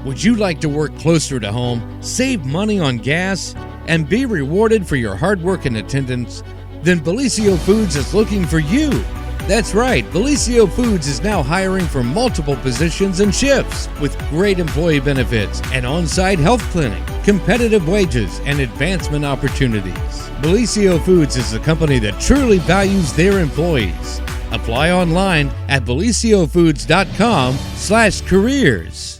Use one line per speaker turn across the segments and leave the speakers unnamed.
Would you like to work closer to home, save money on gas, and be rewarded for your hard work and attendance? Then Bellisio Foods is looking for you. That's right, Bellisio Foods is now hiring for multiple positions and shifts with great employee benefits, an on-site health clinic, competitive wages, and advancement opportunities. Bellisio Foods is a company that truly values their employees. Apply online at BellisioFoods.com/careers.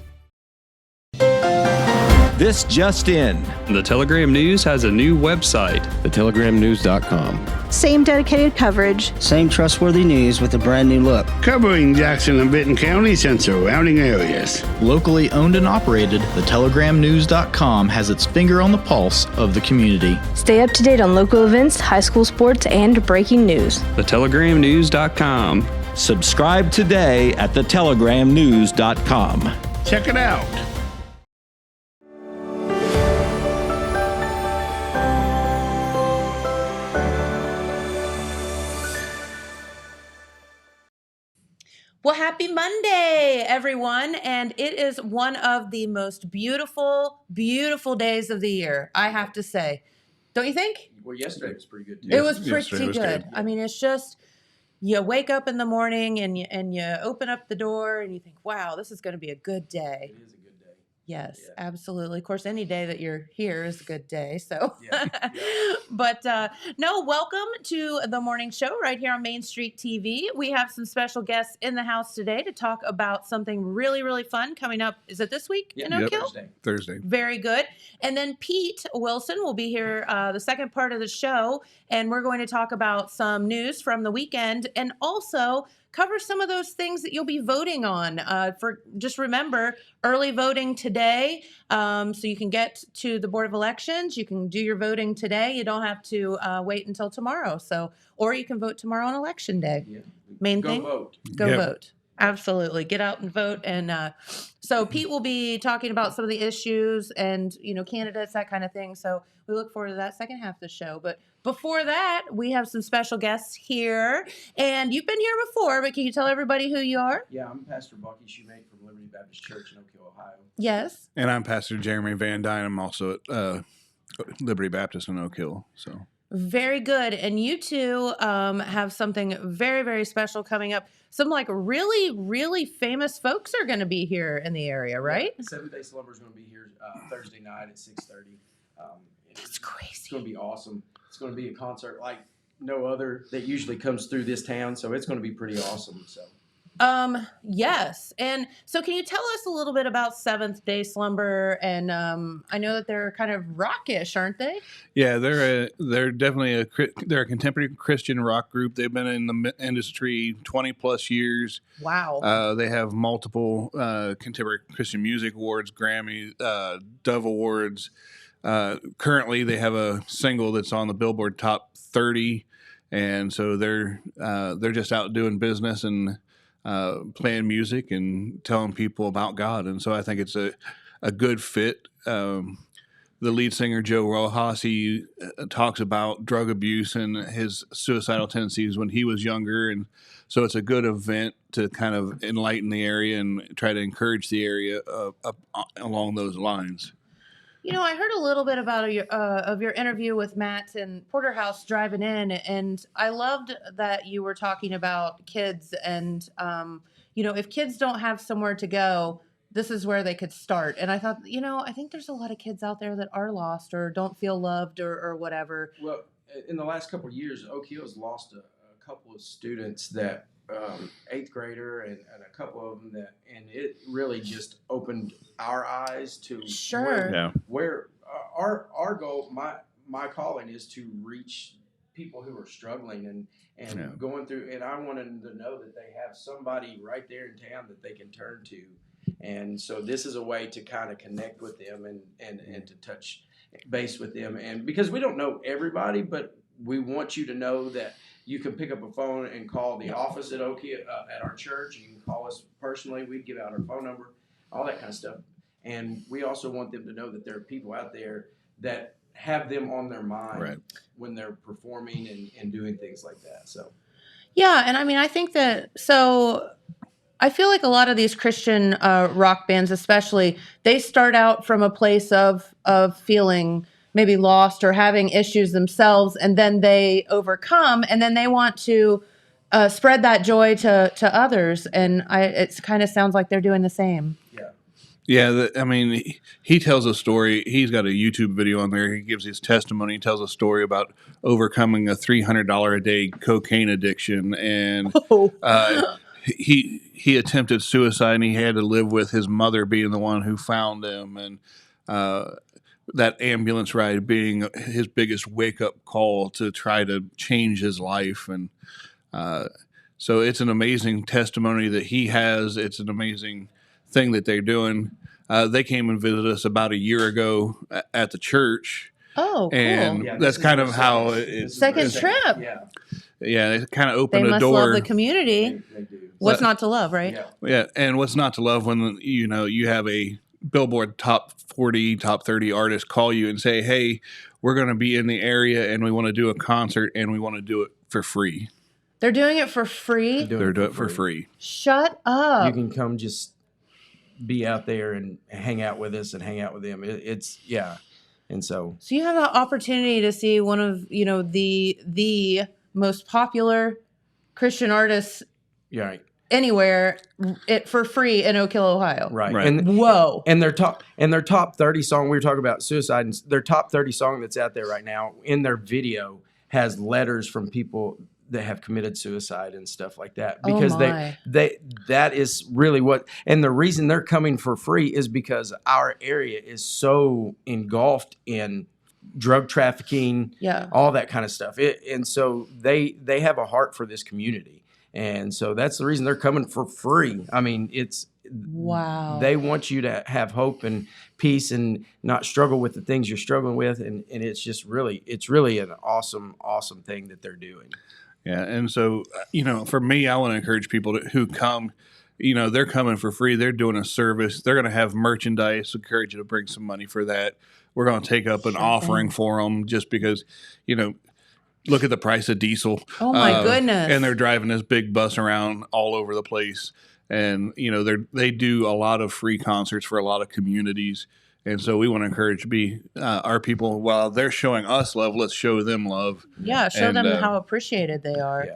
This just in.
The Telegram News has a new website.
TheTelegramNews.com.
Same dedicated coverage.
Same trustworthy news with a brand new look.
Covering Jackson and Benton counties and surrounding areas.
Locally owned and operated, TheTelegramNews.com has its finger on the pulse of the community.
Stay up to date on local events, high school sports, and breaking news.
TheTelegramNews.com.
Subscribe today at TheTelegramNews.com.
Check it out.
Well, happy Monday, everyone. And it is one of the most beautiful, beautiful days of the year, I have to say. Don't you think?
Well, yesterday was pretty good, too.
It was pretty good. I mean, it's just, you wake up in the morning and you open up the door and you think, wow, this is going to be a good day.
It is a good day.
Yes, yeah. Absolutely. Of course, any day that you're here is a good day. So,
yeah.
But no, welcome to the morning show right here on Main Street TV. We have some special guests in the house today to talk about something really, really fun coming up. Is it this week in Oak Hill?
Thursday.
Very good. And then Pete Wilson will be here the second part of the show, and we're going to talk about some news from the weekend and also cover some of those things that you'll be voting on. Just remember, early voting today, so you can get to the Board of Elections. You can do your voting today. You don't have to wait until tomorrow. Or you can vote tomorrow on Election Day.
Yeah.
Main
Go
thing,
vote.
go vote. Absolutely, get out and vote. And so Pete will be talking about some of the issues and candidates, that kind of thing. So we look forward to that second half of the show. But before that, we have some special guests here. And you've been here before, but can you tell everybody who you are?
Yeah, I'm Pastor Bucky Shoemate from Liberty Baptist Church in Oak Hill, Ohio.
Yes.
And I'm Pastor Jeremy Van Dyne. I'm also at Liberty Baptist in Oak Hill. So
very good. And you two have something very, very special coming up. Some really, really famous folks are going to be here in the area, right?
Yeah, Seventh Day Slumber is going to be here Thursday night at 6:30.
That's crazy.
It's going to be awesome. It's going to be a concert like no other that usually comes through this town, so it's going to be pretty awesome. So.
Yes. And so can you tell us a little bit about Seventh Day Slumber? And I know that they're kind of rockish, aren't they?
yeah, they're definitely they're a contemporary Christian rock group. They've been in the industry 20 plus years.
Wow.
They have multiple contemporary Christian music awards, Grammy, Dove Awards. Currently, they have a single that's on the Billboard Top 30, and so they're just out doing business and playing music and telling people about God. And so I think it's a good fit. The lead singer, Joe Rojas, he talks about drug abuse and his suicidal tendencies when he was younger. And so it's a good event to kind of enlighten the area and try to encourage the area along those lines.
I heard a little bit about of your interview with Matt and Porterhouse driving in, and I loved that you were talking about kids and, if kids don't have somewhere to go, this is where they could start. And I thought, I think there's a lot of kids out there that are lost or don't feel loved or whatever.
Well, in the last couple of years, Oak Hill has lost a couple of students that, 8th grader and a couple of them and it really just opened our eyes to where our goal, my calling is to reach people who are struggling and going through, and I want them to know that they have somebody right there in town that they can turn to. And so this is a way to kind of connect with them and to touch base with them. And because we don't know everybody, but we want you to know that you can pick up a phone and call the office at Oak Hill, at our church. You can call us personally. We give out our phone number, all that kind of stuff. And we also want them to know that there are people out there that have them on their mind when they're performing and doing things like that. So,
yeah. And I mean, I think that, so I feel like a lot of these Christian rock bands, especially, they start out from a place of feeling maybe lost or having issues themselves, and then they overcome, and then they want to spread that joy to others. And it kind of sounds like they're doing the same.
Yeah, I mean, he tells a story. He's got a YouTube video on there. He gives his testimony. He tells a story about overcoming a $300 a day cocaine addiction, and he attempted suicide, and he had to live with his mother being the one who found him, and that ambulance ride being his biggest wake up call to try to change his life. And so it's an amazing testimony that he has. It's an amazing thing that they're doing. They came and visited us about a year ago at the church.
Oh, cool.
And that's kind of how it's
second trip.
Yeah, it kind of opened
they
a
must
door.
Love the community. They do. What's not to love, right?
Yeah, and what's not to love when you have a Billboard top 40, top 30 artist call you and say, "Hey, we're going to be in the area and we want to do a concert and we want to do it for free."
They're doing it for free?
They're doing it for free.
Shut up.
You can come just be out there and hang out with us and hang out with them. And so
you have the opportunity to see one of, the most popular Christian artists anywhere for free in Oak Hill, Ohio.
Right.
And whoa.
And their top 30 song, we were talking about suicide, and their top 30 song that's out there right now in their video has letters from people that have committed suicide and stuff like that, because that is really what, and the reason they're coming for free is because our area is so engulfed in drug trafficking, all that kind of stuff. And so they have a heart for this community. And so that's the reason they're coming for free. I mean, wow. They want you to have hope and peace and not struggle with the things you're struggling with. And it's just really an awesome, awesome thing that they're doing.
Yeah. And so, for me, I want to encourage people who come, they're coming for free. They're doing a service. They're going to have merchandise. Encourage you to bring some money for that. We're going to take up an offering for them just because, look at the price of diesel.
Oh my goodness.
And they're driving this big bus around all over the place. And, they do a lot of free concerts for a lot of communities. And so we want to encourage our people, while they're showing us love, let's show them love.
Yeah, show them how appreciated they are.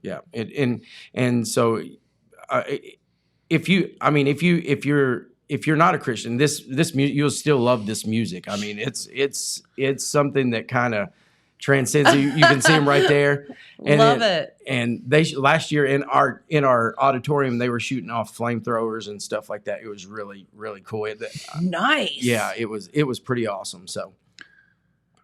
Yeah. And so if you're not a Christian, this you'll still love this music. I mean, it's something that kind of transcends. You can see them right there. And
love it.
And they last year in our auditorium, they were shooting off flamethrowers and stuff like that. It was really, really cool.
Nice.
Yeah, it was pretty awesome. So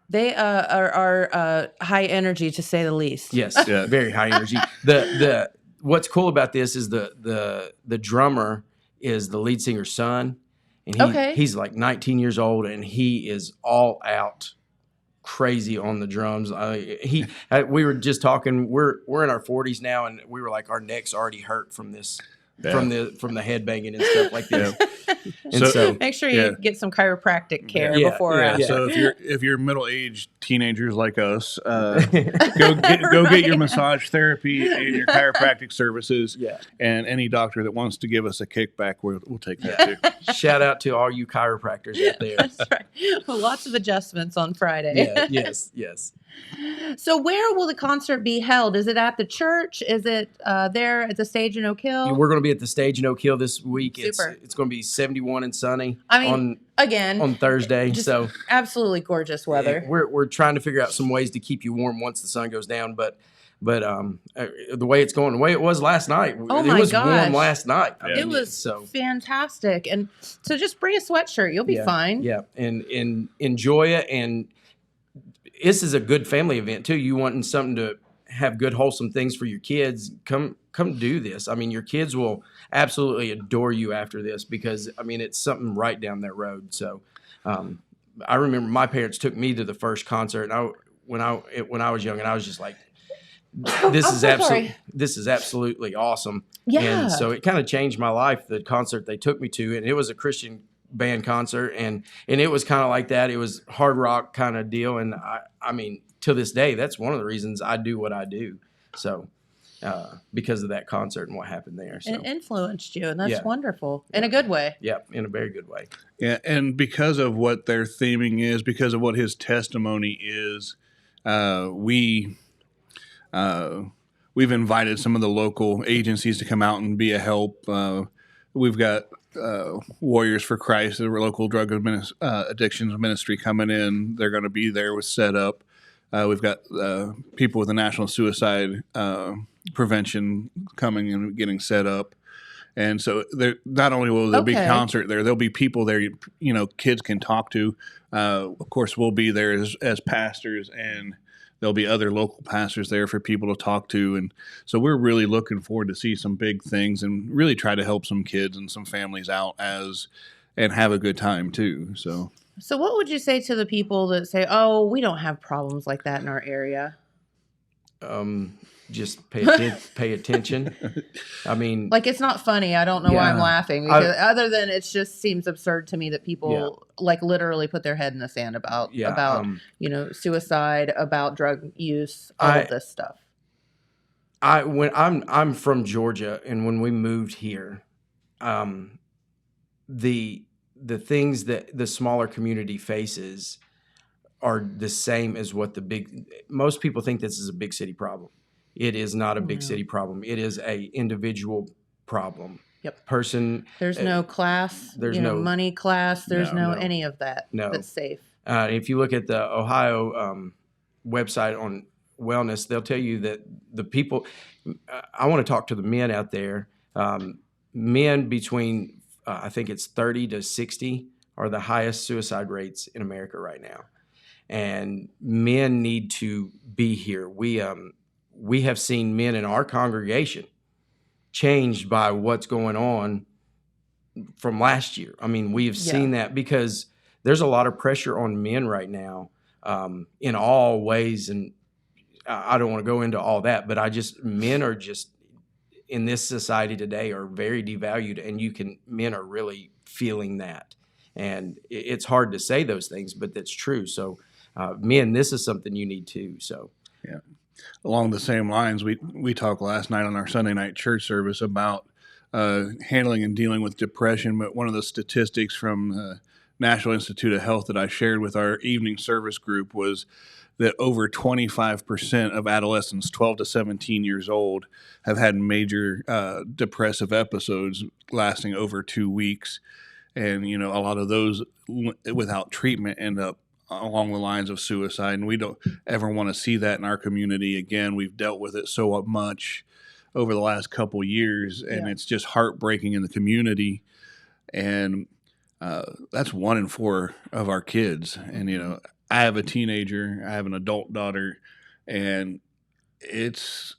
they are high energy, to say the least.
Yes, very high energy. The what's cool about this is the drummer is the lead singer's son, and he's like 19 years old, and he is all out crazy on the drums. We were just talking. We're in our 40s now, and we were like, our necks already hurt from this, from the headbanging and stuff like this. And so
make sure you get some chiropractic care before.
Yeah. So if you're middle-aged teenagers like us, go get your massage therapy and your chiropractic services. Yeah. And any doctor that wants to give us a kickback, we'll take that too.
Shout out to all you chiropractors out there.
That's right. Well, lots of adjustments on Friday.
Yes.
So where will the concert be held? Is it at the church? Is it there at the stage in Oak Hill?
We're going to be at the stage in Oak Hill this week.
Super.
It's going to be 71 and sunny.
I mean,
on Thursday. So
absolutely gorgeous weather.
We're trying to figure out some ways to keep you warm once the sun goes down. But the way it's going, the way it was last night, it was warm last night.
It was fantastic. And so just bring a sweatshirt. You'll be fine.
Yeah, and enjoy it. And this is a good family event too. You wanting something to have good, wholesome things for your kids, come do this. I mean, your kids will absolutely adore you after this, because I mean, it's something right down their road. So I remember my parents took me to the first concert, and when I was young, and I was just like, this is absolutely awesome.
Yeah.
And so it kind of changed my life, the concert they took me to, and it was a Christian band concert, and it was kind of like that. It was hard rock kind of deal, and I mean, to this day, that's one of the reasons I do what I do. So because of that concert and what happened there. So.
It influenced you, and that's
Yeah.
wonderful in a good way.
Yeah, in a very good way.
Yeah, and because of what their theming is, because of what his testimony is, we've invited some of the local agencies to come out and be a help. We've got Warriors for Christ, the local drug addictions ministry, coming in. They're going to be there with setup. We've got people with the National Suicide Prevention coming and getting set up. And so there, not only will there be concert there, there'll be people there, kids can talk to. Of course, we'll be there as pastors, and there'll be other local pastors there for people to talk to. And so we're really looking forward to see some big things and really try to help some kids and some families out and have a good time too. So
what would you say to the people that say, "Oh, we don't have problems like that in our area"?
Just pay attention. I mean,
like, it's not funny. I don't know why I'm laughing, because other than it just seems absurd to me that people like literally put their head in the sand about suicide, about drug use, all of this stuff.
I'm from Georgia, and when we moved here, the things that the smaller community faces are the same as what most people think this is a big city problem. It is not a big city problem. It is a individual problem.
Yep.
Person.
There's no class. There's no money class. There's no any of that.
No.
That's safe.
If you look at the Ohio website on wellness, they'll tell you that the people. I want to talk to the men out there. Men between I think it's 30 to 60 are the highest suicide rates in America right now, and men need to be here. We have seen men in our congregation changed by what's going on from last year. I mean, we have seen that because there's a lot of pressure on men right now in all ways. And I don't want to go into all that, but men are just in this society today are very devalued, and men are really feeling that. And it's hard to say those things, but that's true. So men, this is something you need too. So,
yeah. Along the same lines, we talked last night on our Sunday night church service about handling and dealing with depression. But one of the statistics from the National Institute of Health that I shared with our evening service group was that over 25% of adolescents 12 to 17 years old have had major depressive episodes lasting over 2 weeks. And, a lot of those without treatment end up along the lines of suicide, and we don't ever want to see that in our community again. We've dealt with it so much over the last couple years, and it's just heartbreaking in the community. And that's 1 in 4 of our kids. And I have a teenager, I have an adult daughter, and it's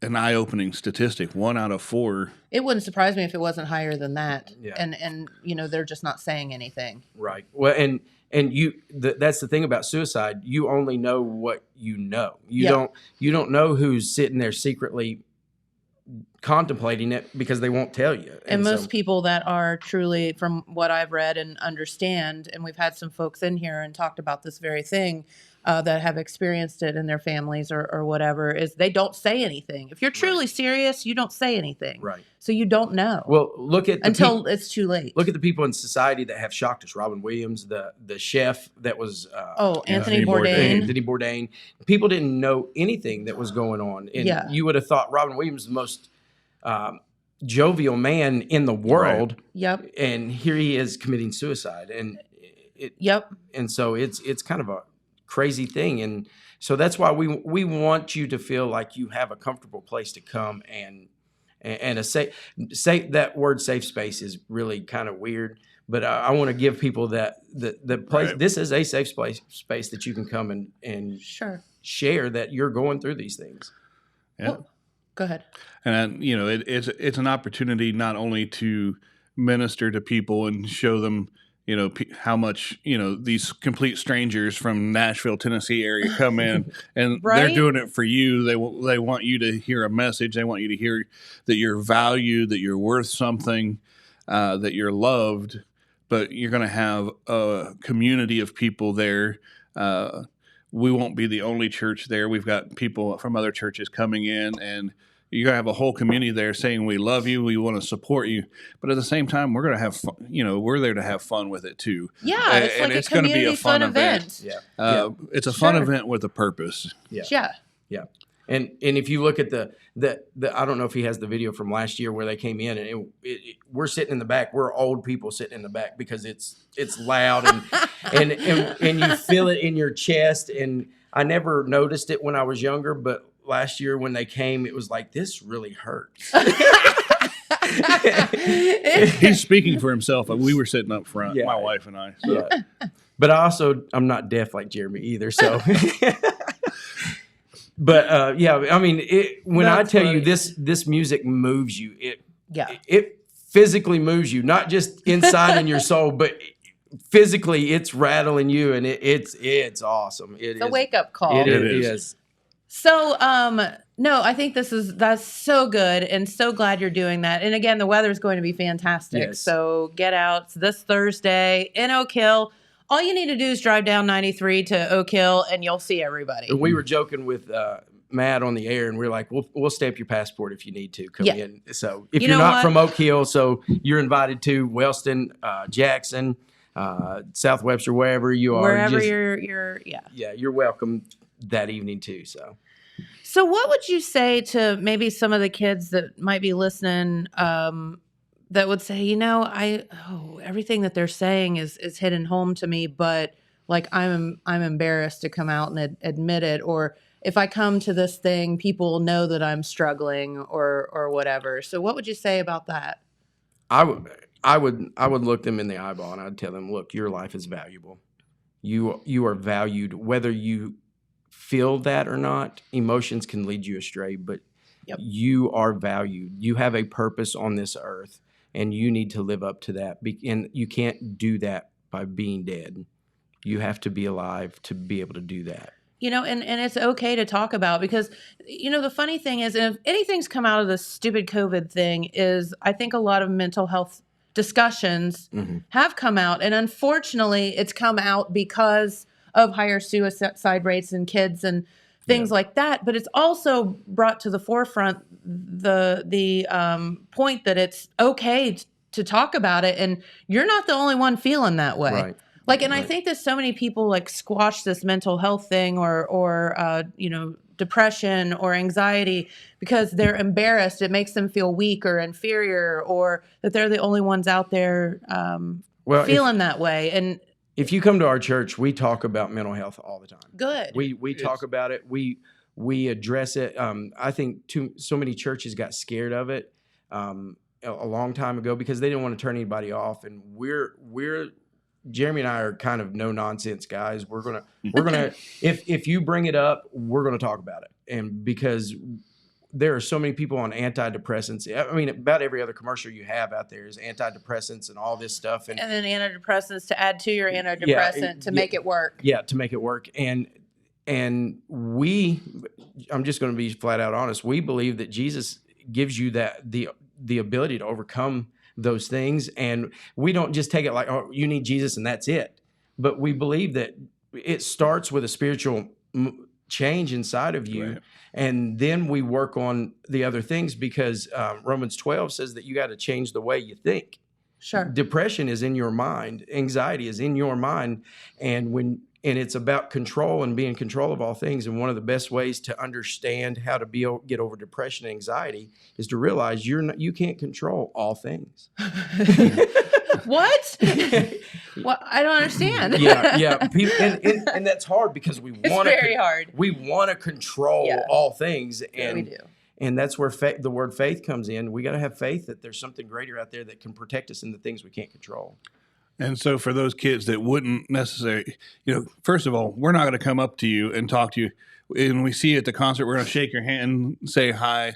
an eye-opening statistic. 1 out of 4.
It wouldn't surprise me if it wasn't higher than that.
Yeah.
And they're just not saying anything.
Right. Well, and that's the thing about suicide. You only know what you know. You don't know who's sitting there secretly contemplating it, because they won't tell you.
And most people that are truly, from what I've read and understand, and we've had some folks in here and talked about this very thing, that have experienced it in their families or whatever, is they don't say anything. If you're truly serious, you don't say anything.
Right.
So you don't know.
Well, look at
until it's too late.
Look at the people in society that have shocked us. Robin Williams, the chef that was
Anthony Bourdain.
Anthony Bourdain. People didn't know anything that was going on, and you would have thought Robin Williams was the most jovial man in the world.
Right. Yep.
And here he is committing suicide, and And so it's kind of a crazy thing, and so that's why we want you to feel like you have a comfortable place to come and a safe that word safe space is really kind of weird, but I want to give people that the place. Right. This is a safe space that you can come and share that you're going through these things.
Yeah.
Well, go ahead.
And it's an opportunity not only to minister to people and show them how much these complete strangers from Nashville, Tennessee area come in, and they're doing it for you. They want you to hear a message. They want you to hear that you're valued, that you're worth something, that you're loved. But you're going to have a community of people there. We won't be the only church there. We've got people from other churches coming in, and you're gonna have a whole community there saying we love you, we want to support you, but at the same time, we're gonna have fun. We're there to have fun with it too.
Yeah, it's
and
like
it's
a
going to be
community
a fun
event.
Yeah.
It's a fun event with a purpose.
Yeah.
And if you look at the I don't know if he has the video from last year where they came in and we're sitting in the back. We're old people sitting in the back because it's loud and you feel it in your chest. And I never noticed it when I was younger, but last year when they came, it was like, this really hurts.
He's speaking for himself. We were sitting up front, my wife and I. So.
Yeah. But I'm not deaf like Jeremy either. So, but I mean, when I tell you this music moves you, it physically moves you, not just inside in your soul, but physically it's rattling you, and it's awesome. It's
a wake up call.
It is.
So, no, I think that's so good, and so glad you're doing that. And again, the weather's going to be fantastic.
Yes.
So get out. It's this Thursday in Oak Hill. All you need to do is drive down 93 to Oak Hill, and you'll see everybody.
We were joking with Matt on the air, and we're like, we'll stamp your passport if you need to come in. So if you're not from Oak Hill, so you're invited to Wellston, Jackson, South Webster, wherever you are.
Wherever
you're welcome that evening too.
So what would you say to maybe some of the kids that might be listening that would say, everything that they're saying is hitting home to me, but like I'm embarrassed to come out and admit it, or if I come to this thing, people know that I'm struggling or whatever. So what would you say about that?
I would look them in the eyeball and I'd tell them, look, your life is valuable. You are valued, whether you feel that or not. Emotions can lead you astray, but you are valued. You have a purpose on this earth, and you need to live up to that. And you can't do that by being dead. You have to be alive to be able to do that.
And it's okay to talk about, because, the funny thing is, if anything's come out of this stupid COVID thing, is I think a lot of mental health discussions have come out. And unfortunately, it's come out because of higher suicide rates in kids and things like that. But it's also brought to the forefront the point that it's okay to talk about it. And you're not the only one feeling that way.
Right.
I think that so many people squash this mental health thing or depression or anxiety because they're embarrassed. It makes them feel weak or inferior, or that they're the only ones out there feeling that way. And
if you come to our church, we talk about mental health all the time.
Good.
We talk about it. We address it. I think so many churches got scared of it a long time ago because they didn't want to turn anybody off. And we're Jeremy and I are kind of no nonsense guys. We're gonna if you bring it up, we're gonna talk about it. And because there are so many people on antidepressants. I mean, about every other commercial you have out there is antidepressants and all this stuff. And
then antidepressants to add to your antidepressant to make it work.
Yeah, to make it work. And I'm just going to be flat out honest. We believe that Jesus gives you the ability to overcome those things. And we don't just take it like, oh, you need Jesus and that's it. But we believe that it starts with a spiritual change inside of you. Right. And then we work on the other things because Romans 12 says that you got to change the way you think.
Sure.
Depression is in your mind. Anxiety is in your mind. And it's about control and being in control of all things. And one of the best ways to understand how to get over depression and anxiety is to realize you can't control all things.
What? Well, I don't understand.
Yeah. People, and that's hard because we want to.
It's very hard.
We want to control all things, and
we do.
And that's where the word faith comes in. We got to have faith that there's something greater out there that can protect us in the things we can't control.
And so for those kids that wouldn't necessarily, first of all, we're not going to come up to you and talk to you. When we see you at the concert, we're going to shake your hand, say hi,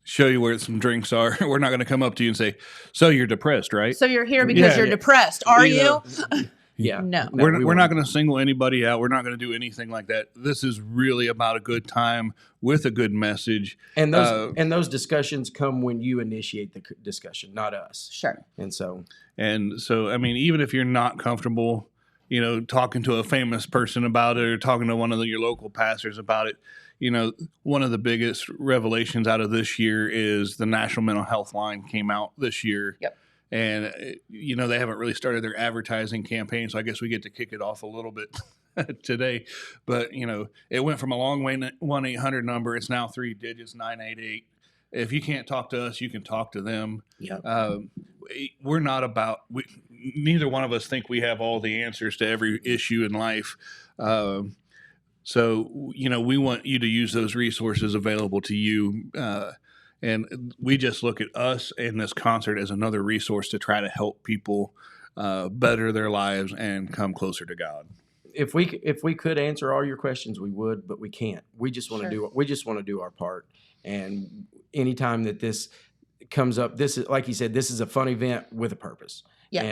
show you where some drinks are. We're not going to come up to you and say, so you're depressed, right?
So you're here because you're depressed. Are you?
Yeah.
No.
We're not going to single anybody out. We're not going to do anything like that. This is really about a good time with a good message.
And those discussions come when you initiate the discussion, not us.
Sure.
And so,
I mean, even if you're not comfortable, talking to a famous person about it or talking to one of your local pastors about it, one of the biggest revelations out of this year is the National Mental Health Line came out this year.
Yep.
And, they haven't really started their advertising campaign, so I guess we get to kick it off a little bit today. But, it went from a long way 1-800 number. It's now 3 digits, 988. If you can't talk to us, you can talk to them.
Yep.
We're not about neither one of us think we have all the answers to every issue in life. So, we want you to use those resources available to you. And we just look at us and this concert as another resource to try to help people better their lives and come closer to God.
If we could answer all your questions, we would, but we can't. We just want to do our part. And anytime that this comes up, this is, like you said, this is a fun event with a purpose.
Yeah.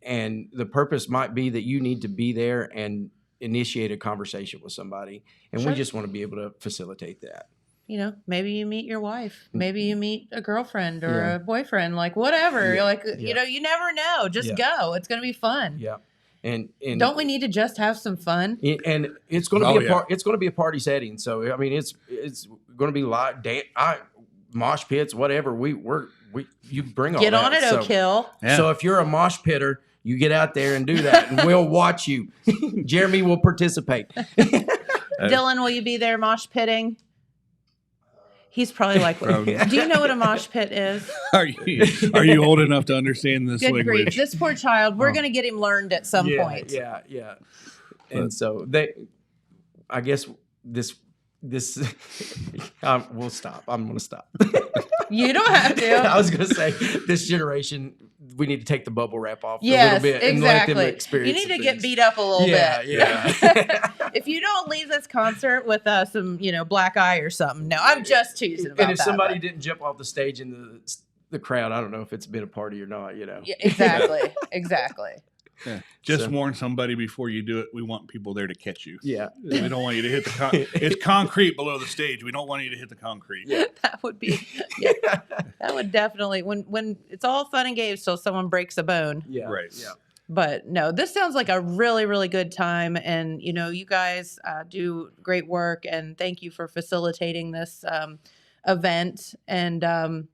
And the purpose might be that you need to be there and initiate a conversation with somebody, and we just want to be able to facilitate that.
Maybe you meet your wife, maybe you meet a girlfriend or a boyfriend, like whatever. You never know. Just go. It's going to be fun.
Yeah. And
don't we need to just have some fun?
And it's going to be it's going to be a party setting. So I mean, it's going to be live mosh pits, whatever. You bring all
get
that.
On it, Oak Hill.
Yeah. So if you're a mosh pitter, you get out there and do that, and we'll watch you. Jeremy will participate.
Dylan, will you be there mosh pitting? He's probably like, do you know what a mosh pit is?
Are you old enough to understand this
Good
language?
grief. This poor child, we're going to get him learned at some point.
Yeah. And so I guess this we'll stop. I'm going to stop.
You don't have to.
I was going to say, this generation, we need to take the bubble wrap off a
little
bit
exactly.
and let them experience.
You need to get beat up a little bit.
Yeah.
If you don't leave this concert with some, black eye or something. No, I'm just teasing about that.
And if somebody didn't jump off the stage in the crowd, I don't know if it's been a party or not,
Yeah, exactly.
Yeah. Just warn somebody before you do it. We want people there to catch you.
Yeah.
We don't want you to hit it's concrete below the stage. We don't want you to hit the concrete.
Yeah.
That would be, that would definitely, when it's all fun and games till someone breaks a bone.
Yeah.
Right.
Yeah.
But no, this sounds like a really, really good time. And, you guys do great work. And thank you for facilitating this event. And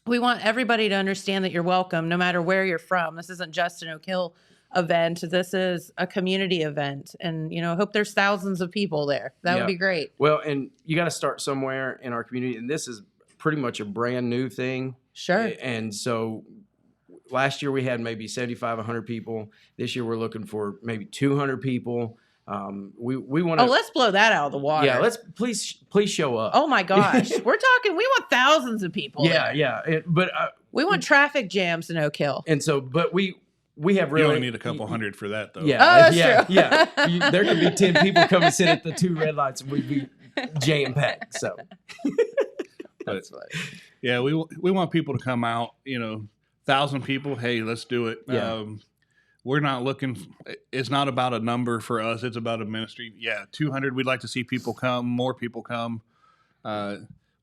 we want everybody to understand that you're welcome, no matter where you're from. This isn't just an Oak Hill event. This is a community event. And, I hope there's thousands of people there. That would be great.
Well, and you got to start somewhere in our community. And this is pretty much a brand new thing.
Sure.
And so last year we had maybe 75, 100 people. This year we're looking for maybe 200 people. We want to.
Oh, let's blow that out of the water.
Yeah, please show up.
Oh my gosh, we want thousands of people.
Yeah. But
we want traffic jams in Oak Hill.
And so, but we have really.
You only need a couple hundred for that, though.
Yeah,
that's true.
Yeah. There could be 10 people come and sit at the 2 red lights, and we'd be jam-packed. So.
That's funny.
Yeah, we want people to come out. 1,000 people. Hey, let's do it.
Yeah.
We're not looking. It's not about a number for us. It's about a ministry. Yeah, 200. We'd like to see people come. More people come.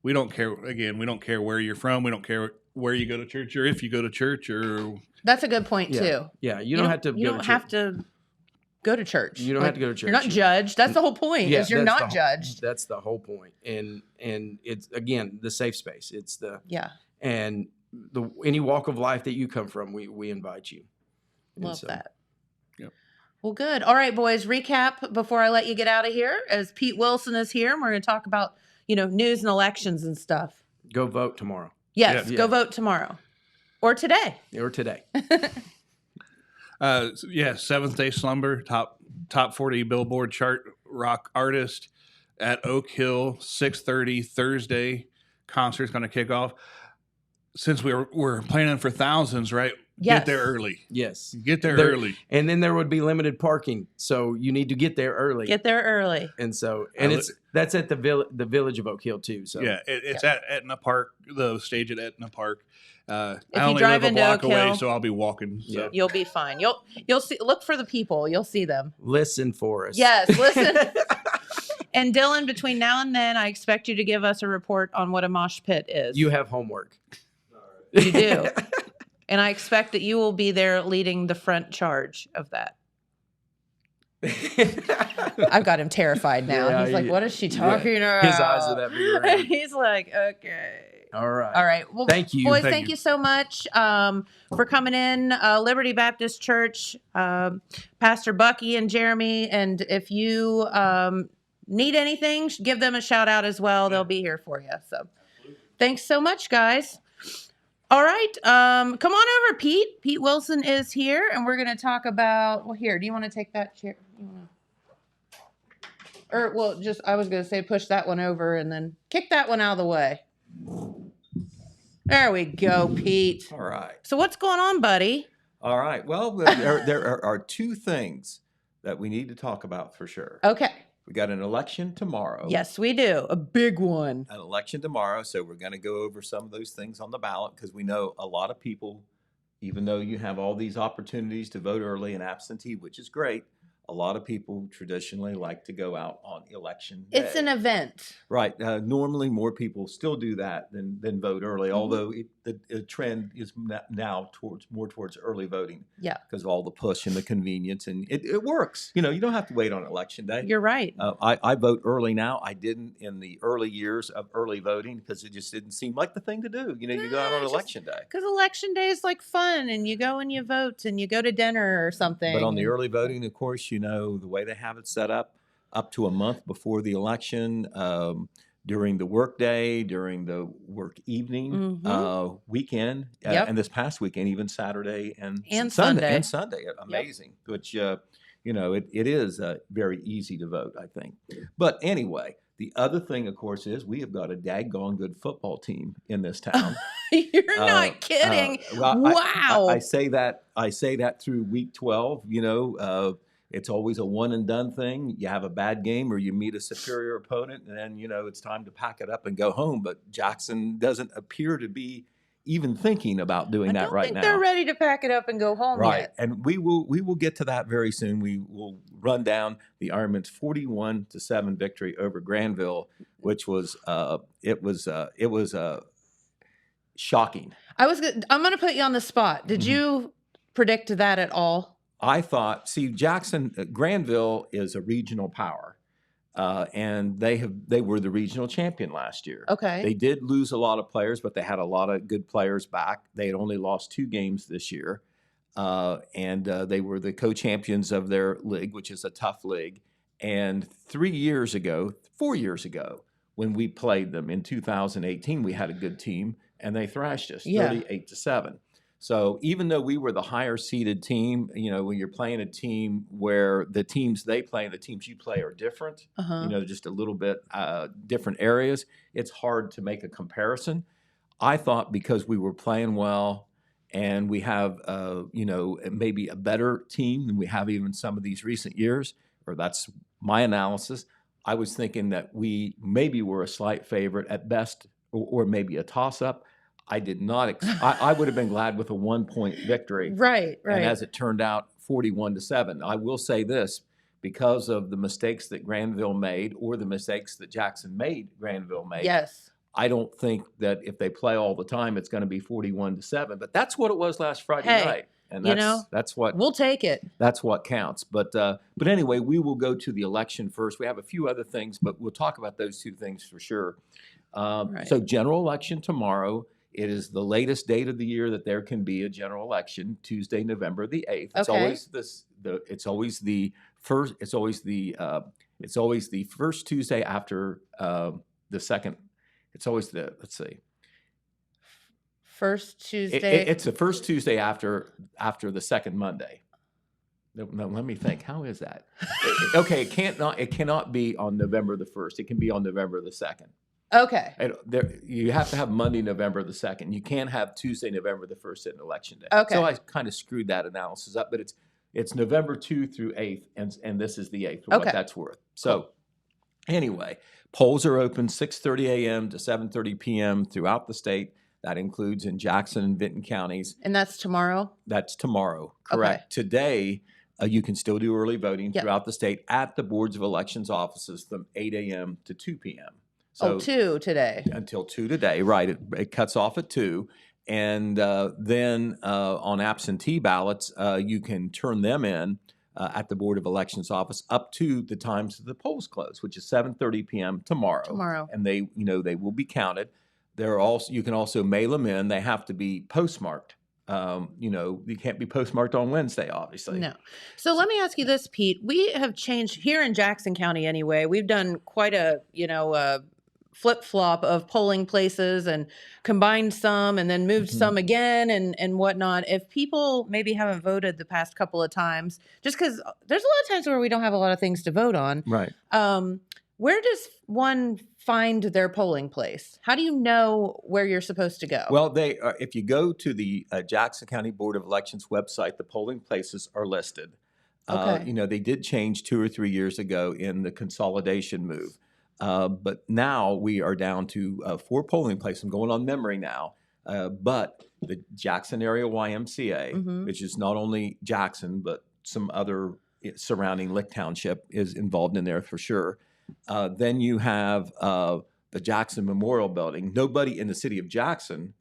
We don't care. Again, we don't care where you're from. We don't care where you go to church or if you go to church or.
That's a good point too.
Yeah, you don't have to.
You don't have to go to church.
You don't have to go to church.
You're not judged. That's the whole point.
Yeah,
is you're not judged.
That's the whole point. And it's again the safe space. It's the and any walk of life that you come from, we invite you.
Love that.
Yep.
Well, good. All right, boys. Recap before I let you get out of here. As Pete Wilson is here, and we're going to talk about news and elections and stuff.
Go vote tomorrow.
Yes, go vote tomorrow, or today.
Seventh Day Slumber, top 40 Billboard chart rock artist at Oak Hill, 6:30 Thursday. Concert's going to kick off. Since we're planning for thousands, right?
Yes.
Get there early.
Yes.
Get there early.
And then there would be limited parking. So you need to get there early.
Get there early.
And so, that's at the village of Oak Hill too. So
yeah, it's at Etna Park, the stage at Etna Park. I
you
only
drive
live a
into
block
Oak
away,
Hill,
so I'll be walking. So.
You'll be fine. You'll see. Look for the people. You'll see them.
Listen for us.
Yes, listen. And Dylan, between now and then, I expect you to give us a report on what a mosh pit is.
You have homework.
You do. And I expect that you will be there leading the front charge of that. I've got him terrified now.
Yeah,
He's like, what is she talking about?
His eyes are that big around.
He's like, okay.
All right.
All right. Well,
Thank you.
boys, thank you so much for coming in. Liberty Baptist Church, Pastor Bucky and Jeremy. And if you need anything, give them a shout out as well. They'll be here for you. So thanks so much, guys. All right. Come on over, Pete. Pete Wilson is here, and we're going to talk about, well, here, do you want to take that chair? Or, well, just, I was going to say push that one over and then kick that one out of the way. There we go, Pete.
All right.
So what's going on, buddy?
All right. Well, there are two things that we need to talk about for sure.
Okay.
We got an election tomorrow.
Yes, we do. A big one.
An election tomorrow. So we're going to go over some of those things on the ballot because we know a lot of people, even though you have all these opportunities to vote early and absentee, which is great, a lot of people traditionally like to go out on election day.
It's an event.
Right. Normally, more people still do that than vote early, although the trend is now more towards early voting.
Yeah.
Because of all the push and the convenience. And it works. You don't have to wait on election day.
You're right.
I vote early now. I didn't in the early years of early voting because it just didn't seem like the thing to do. You go out on election day.
Because election day is like fun and you go and you vote and you go to dinner or something.
But on the early voting, of course, the way they have it set up to a month before the election, during the work day, during the work evening, weekend, and this past weekend, even Saturday and Sunday. And Sunday. Amazing, which, it is very easy to vote, I think. But anyway, the other thing, of course, is we have got a daggone good football team in this town.
You're not kidding. Wow.
I say that through week 12, it's always a one and done thing. You have a bad game or you meet a superior opponent and then, it's time to pack it up and go home. But Jackson doesn't appear to be even thinking about doing that right now.
They're ready to pack it up and go home yet.
And we will get to that very soon. We will run down the Ironman's 41-7 victory over Granville, which was shocking.
I'm going to put you on the spot. Did you predict that at all?
I thought, Granville is a regional power, and they were the regional champion last year.
Okay.
They did lose a lot of players, but they had a lot of good players back. They had only lost 2 games this year, and they were the co-champions of their league, which is a tough league. And 4 years ago, when we played them in 2018, we had a good team, and they thrashed us 38-7. So even though we were the higher seeded team, when you're playing a team where the teams they play and the teams you play are different, just a little bit different areas, it's hard to make a comparison. I thought because we were playing well and we have, maybe a better team than we have even some of these recent years, or that's my analysis, I was thinking that we maybe were a slight favorite at best or maybe a toss-up. I did not. I would have been glad with a 1-point victory.
Right.
And as it turned out, 41-7. I will say this, because of the mistakes that Granville made or the mistakes that Jackson made, Granville made.
Yes.
I don't think that if they play all the time, it's going to be 41-7. But that's what it was last Friday night. And that's what
we'll take it.
That's what counts. But anyway, we will go to the election first. We have a few other things, but we'll talk about those 2 things for sure. So general election tomorrow. It is the latest date of the year that there can be a general election, Tuesday, November the 8th. It's always the first Tuesday after the second. It's always
first Tuesday.
It's the first Tuesday after the second Monday. No, let me think. How is that? Okay, it cannot be on November the 1st. It can be on November the 2nd.
Okay.
You have to have Monday, November the 2nd. You can't have Tuesday, November the 1st at an election day.
Okay.
So I kind of screwed that analysis up, but it's November 2 through 8th, and this is the 8th for what that's worth. So anyway, polls are open 6:30 a.m. to 7:30 p.m. throughout the state. That includes in Jackson and Benton counties.
And that's tomorrow?
That's tomorrow, correct. Okay. Today, you can still do early voting throughout the state at the boards of elections offices from 8 a.m. to 2 p.m.
So 2 today.
Until 2 today, right. It cuts off at 2. And then on absentee ballots, you can turn them in at the Board of Elections office up to the times that the polls close, which is 7:30 p.m. tomorrow. And they will be counted. You can also mail them in. They have to be postmarked. You can't be postmarked on Wednesday, obviously.
No. So let me ask you this, Pete. We have changed here in Jackson County anyway. We've done quite a flip-flop of polling places and combined some and then moved some again and whatnot. If people maybe haven't voted the past couple of times, just because there's a lot of times where we don't have a lot of things to vote on.
Right.
Where does one find their polling place? How do you know where you're supposed to go?
Well, if you go to the Jackson County Board of Elections website, the polling places are listed.
Okay.
They did change 2 or 3 years ago in the consolidation move. But now we are down to 4 polling places. I'm going on memory now. But the Jackson Area YMCA, which is not only Jackson, but some other surrounding Lick Township is involved in there for sure. Then you have the Jackson Memorial Building. Nobody in the city of Jackson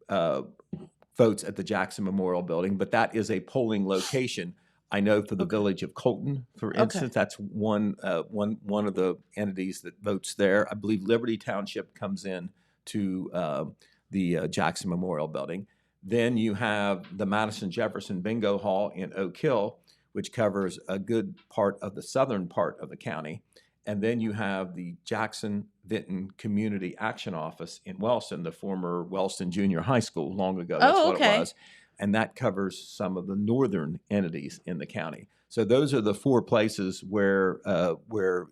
votes at the Jackson Memorial Building, but that is a polling location. I know for the village of Colton, for instance, that's one of the entities that votes there. I believe Liberty Township comes in to the Jackson Memorial Building. Then you have the Madison Jefferson Bingo Hall in Oak Hill, which covers a good part of the southern part of the county. And then you have the Jackson Vinton Community Action Office in Wellston, the former Wellston Junior High School long ago. That's what it was. And that covers some of the northern entities in the county. So those are the 4 places where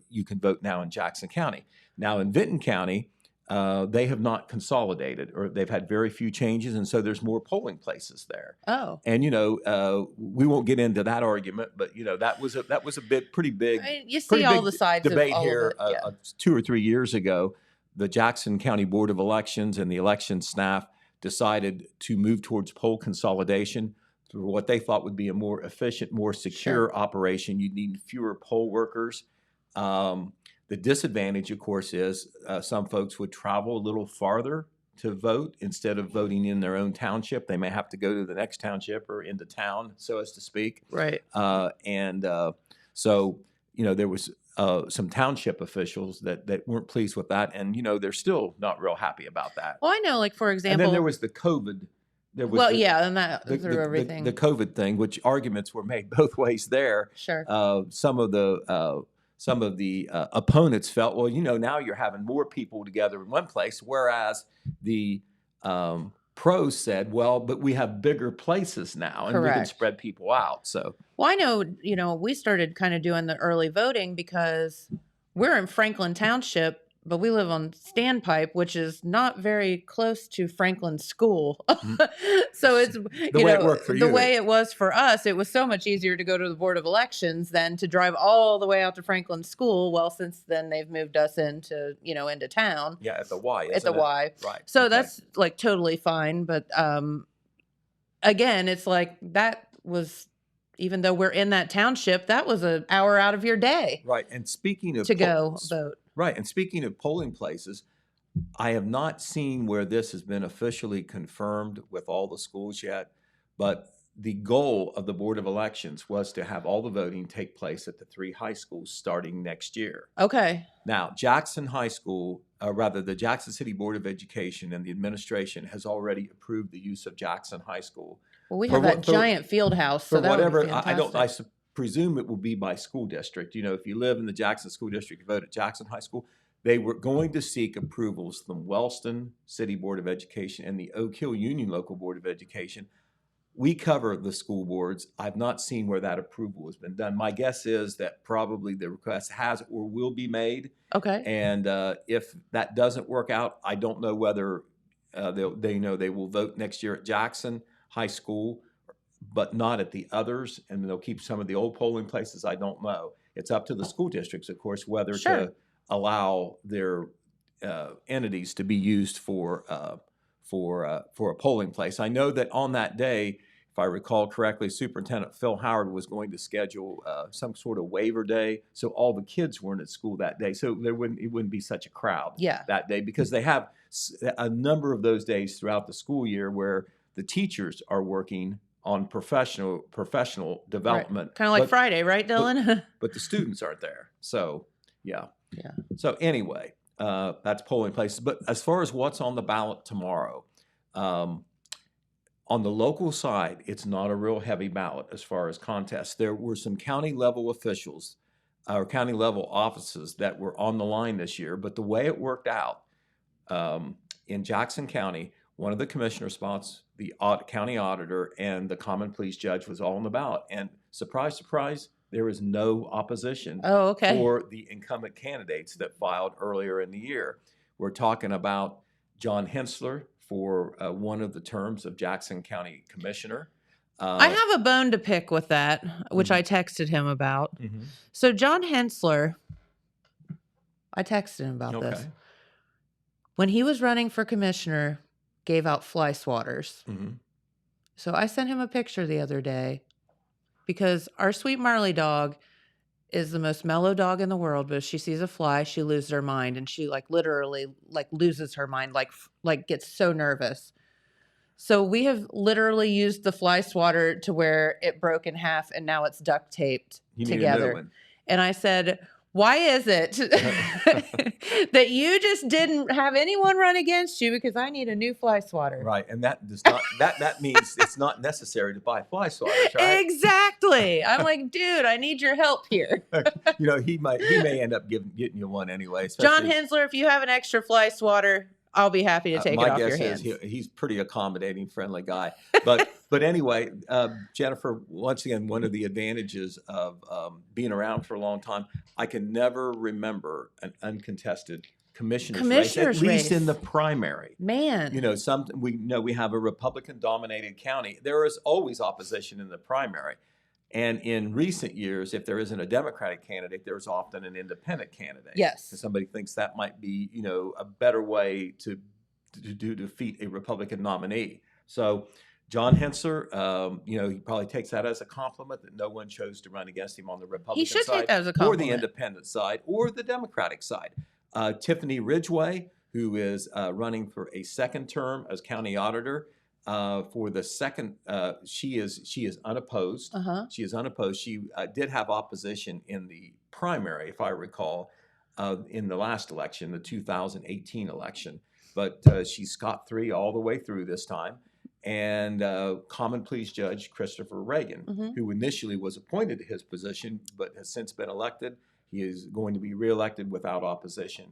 you can vote now in Jackson County. Now in Vinton County, they have not consolidated, or they've had very few changes, and so there's more polling places there.
Oh.
And we won't get into that argument, but that was a pretty big.
You see all the sides
debate
of all
here
of it. Yeah.
2 or 3 years ago. The Jackson County Board of Elections and the election staff decided to move towards poll consolidation through what they thought would be a more efficient, more secure operation. You'd need fewer poll workers. The disadvantage, of course, is some folks would travel a little farther to vote instead of voting in their own township. They may have to go to the next township or into town, so as to speak.
Right.
So there was some township officials that weren't pleased with that, and they're still not real happy about that.
Well, I know, like for example,
and then there was the COVID.
And that through everything.
The COVID thing, which arguments were made both ways there.
Sure.
Some of the opponents felt, well, now you're having more people together in one place, whereas the pros said, well, but we have bigger places now, and we can spread people out. So,
well, I know, we started kind of doing the early voting because we're in Franklin Township, but we live on Standpipe, which is not very close to Franklin School. So it's the way it was for us. It was so much easier to go to the Board of Elections than to drive all the way out to Franklin School. Well, since then they've moved us into town.
Yeah, at the Y.
At the Y.
Right.
So that's like totally fine. But again, it's like that was, even though we're in that township, that was an hour out of your day.
Right. And speaking of
go vote.
Right. And speaking of polling places, I have not seen where this has been officially confirmed with all the schools yet, but the goal of the Board of Elections was to have all the voting take place at the 3 high schools starting next year.
Okay.
Now, Jackson High School, the Jackson City Board of Education and the administration has already approved the use of Jackson High School.
Well, we have that giant field house, so that would be fantastic.
I presume it will be by school district. If you live in the Jackson School District, you vote at Jackson High School. They were going to seek approvals from Wellston City Board of Education and the Oak Hill Union Local Board of Education. We cover the school boards. I've not seen where that approval has been done. My guess is that probably the request has or will be made.
Okay.
And if that doesn't work out, I don't know whether they will vote next year at Jackson High School, but not at the others, and they'll keep some of the old polling places. I don't know. It's up to the school districts, of course, whether to allow their entities to be used for a polling place. I know that on that day, if I recall correctly, Superintendent Phil Howard was going to schedule some sort of waiver day, so all the kids weren't at school that day, so it wouldn't be such a crowd that day, because they have a number of those days throughout the school year where the teachers are working on professional development.
Kind of like
But-
Friday, right, Dylan?
but the students aren't there. So, yeah.
Yeah.
So anyway, that's polling places. But as far as what's on the ballot tomorrow, on the local side, it's not a real heavy ballot as far as contests. There were some county level officials or county level offices that were on the line this year. But the way it worked out in Jackson County, one of the commissioner spots, the county auditor, and the common pleas judge was all on the ballot. And surprise, surprise, there is no opposition for the incumbent candidates that filed earlier in the year. We're talking about John Hensler for one of the terms of Jackson County Commissioner.
I have a bone to pick with that, which I texted him about. So John Hensler, I texted him about this. When he was running for commissioner, gave out fly swatters. So I sent him a picture the other day because our sweet Marley dog is the most mellow dog in the world, but if she sees a fly, she loses her mind, and she literally loses her mind, like gets so nervous. So we have literally used the fly swatter to where it broke in half, and now it's duct taped together. And I said, why is it that you just didn't have anyone run against you? Because I need a new fly swatter.
Right, and that does not that means it's not necessary to buy fly swatters, right?
Exactly. I'm like, dude, I need your help here.
He may end up getting you one anyway.
John Hensler, if you have an extra fly swatter, I'll be happy to take it off your hands.
My guess is he's pretty accommodating, friendly guy. But anyway, Jennifer, once again, one of the advantages of being around for a long time, I can never remember an uncontested commissioner's race, at least in the primary.
Man.
We have a Republican-dominated county. There is always opposition in the primary. And in recent years, if there isn't a Democratic candidate, there's often an independent candidate.
Yes.
Because somebody thinks that might be, a better way to defeat a Republican nominee. So John Hensler, he probably takes that as a compliment that no one chose to run against him on the Republican side.
He should take that as a compliment.
Or the independent side, or the Democratic side. Tiffany Ridgway, who is running for a second term as county auditor, for the second, she is unopposed. She is unopposed. She did have opposition in the primary, if I recall, in the last election, the 2018 election. But she's scot-free all the way through this time. And common pleas judge Christopher Reagan, who initially was appointed to his position, but has since been elected. He is going to be reelected without opposition.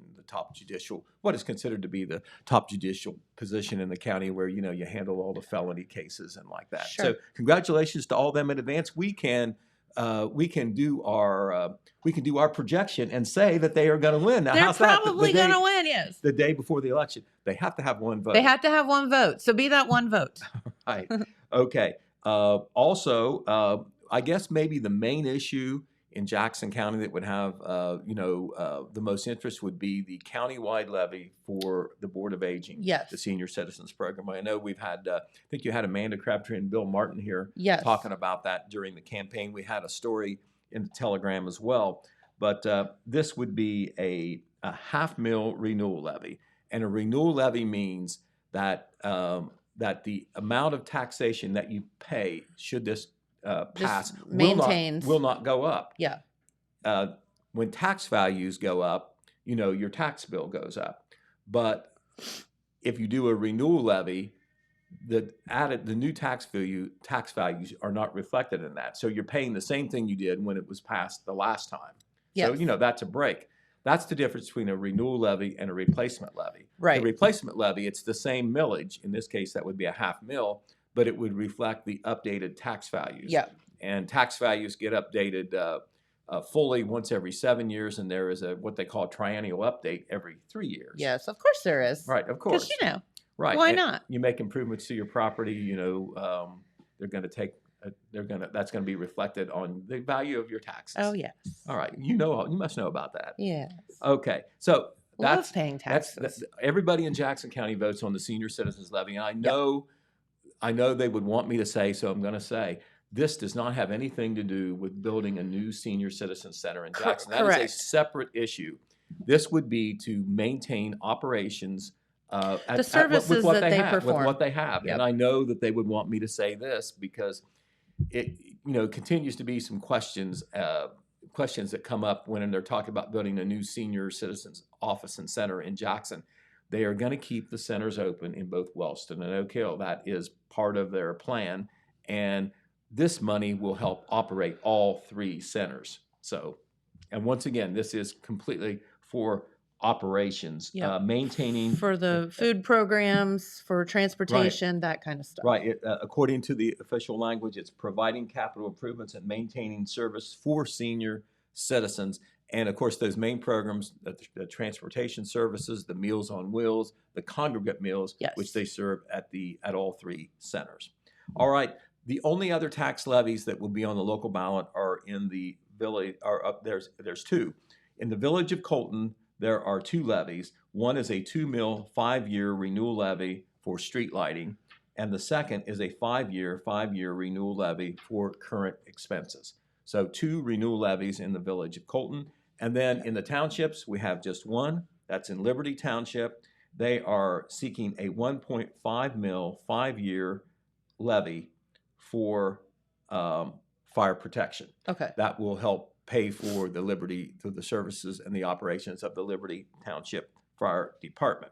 What is considered to be the top judicial position in the county, where you handle all the felony cases and like that.
Sure.
So congratulations to all them in advance. We can do our projection and say that they are going to win. Now,
They're
how's that?
probably going to win. Yes.
The day before the election, they have to have one vote.
They have to have one vote. So be that one vote.
Right. Okay. Also, I guess maybe the main issue in Jackson County that would have, the most interest would be the countywide levy for the Board of Aging,
yes,
the Senior Citizens Program. I know we've had, I think you had Amanda Crabtree and Bill Martin here talking about that during the campaign. We had a story in the Telegram as well. But this would be a $500,000 renewal levy. And a renewal levy means that that the amount of taxation that you pay should this pass will not go up.
Yeah.
When tax values go up, your tax bill goes up. But if you do a renewal levy, the new tax values are not reflected in that. So you're paying the same thing you did when it was passed the last time.
Yes.
So that's a break. That's the difference between a renewal levy and a replacement levy.
Right.
The replacement levy, it's the same millage. In this case, that would be $500,000, but it would reflect the updated tax values.
Yeah.
And tax values get updated fully once every 7 years, and there is what they call a triennial update every 3 years.
Yes, of course there is.
Right, of course.
Because
right.
Why
and
not?
You make improvements to your property. They're going to take. That's going to be reflected on the value of your taxes.
Oh yes.
All right. You must know about that.
Yes.
Okay. So that's
paying taxes.
Everybody in Jackson County votes on the senior citizens levy, and I know they would want me to say, so I'm going to say, this does not have anything to do with building a new senior citizen center in Jackson. That is a separate issue. This would be to maintain operations
The services that they perform.
with what they have.
Yep.
And I know that they would want me to say this because it continues to be some questions that come up when they're talking about building a new senior citizens office and center in Jackson. They are going to keep the centers open in both Wellston and Oak Hill. That is part of their plan, and this money will help operate all 3 centers. So, and once again, this is completely for operations, maintaining
for the food programs, for transportation, that kind of stuff.
Right. According to the official language, it's providing capital improvements and maintaining service for senior citizens. And of course, those main programs, the transportation services, the Meals on Wheels, the congregate meals, which they serve at all 3 centers. All right. The only other tax levies that will be on the local ballot are in the village. There's 2. In the village of Colton, there are 2 levies. One is a 2 mil 5-year renewal levy for street lighting, and the second is a 5-year renewal levy for current expenses. So 2 renewal levies in the village of Colton. And then in the townships, we have just one. That's in Liberty Township. They are seeking a 1.5 mil 5-year levy for fire protection.
Okay.
That will help pay for the services and the operations of the Liberty Township Fire Department.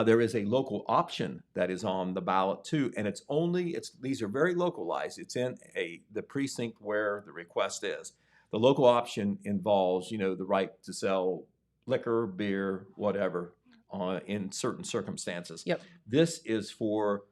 There is a local option that is on the ballot too, and these are very localized. It's in the precinct where the request is. The local option involves, the right to sell liquor, beer, whatever, in certain circumstances.
Yep.
This is for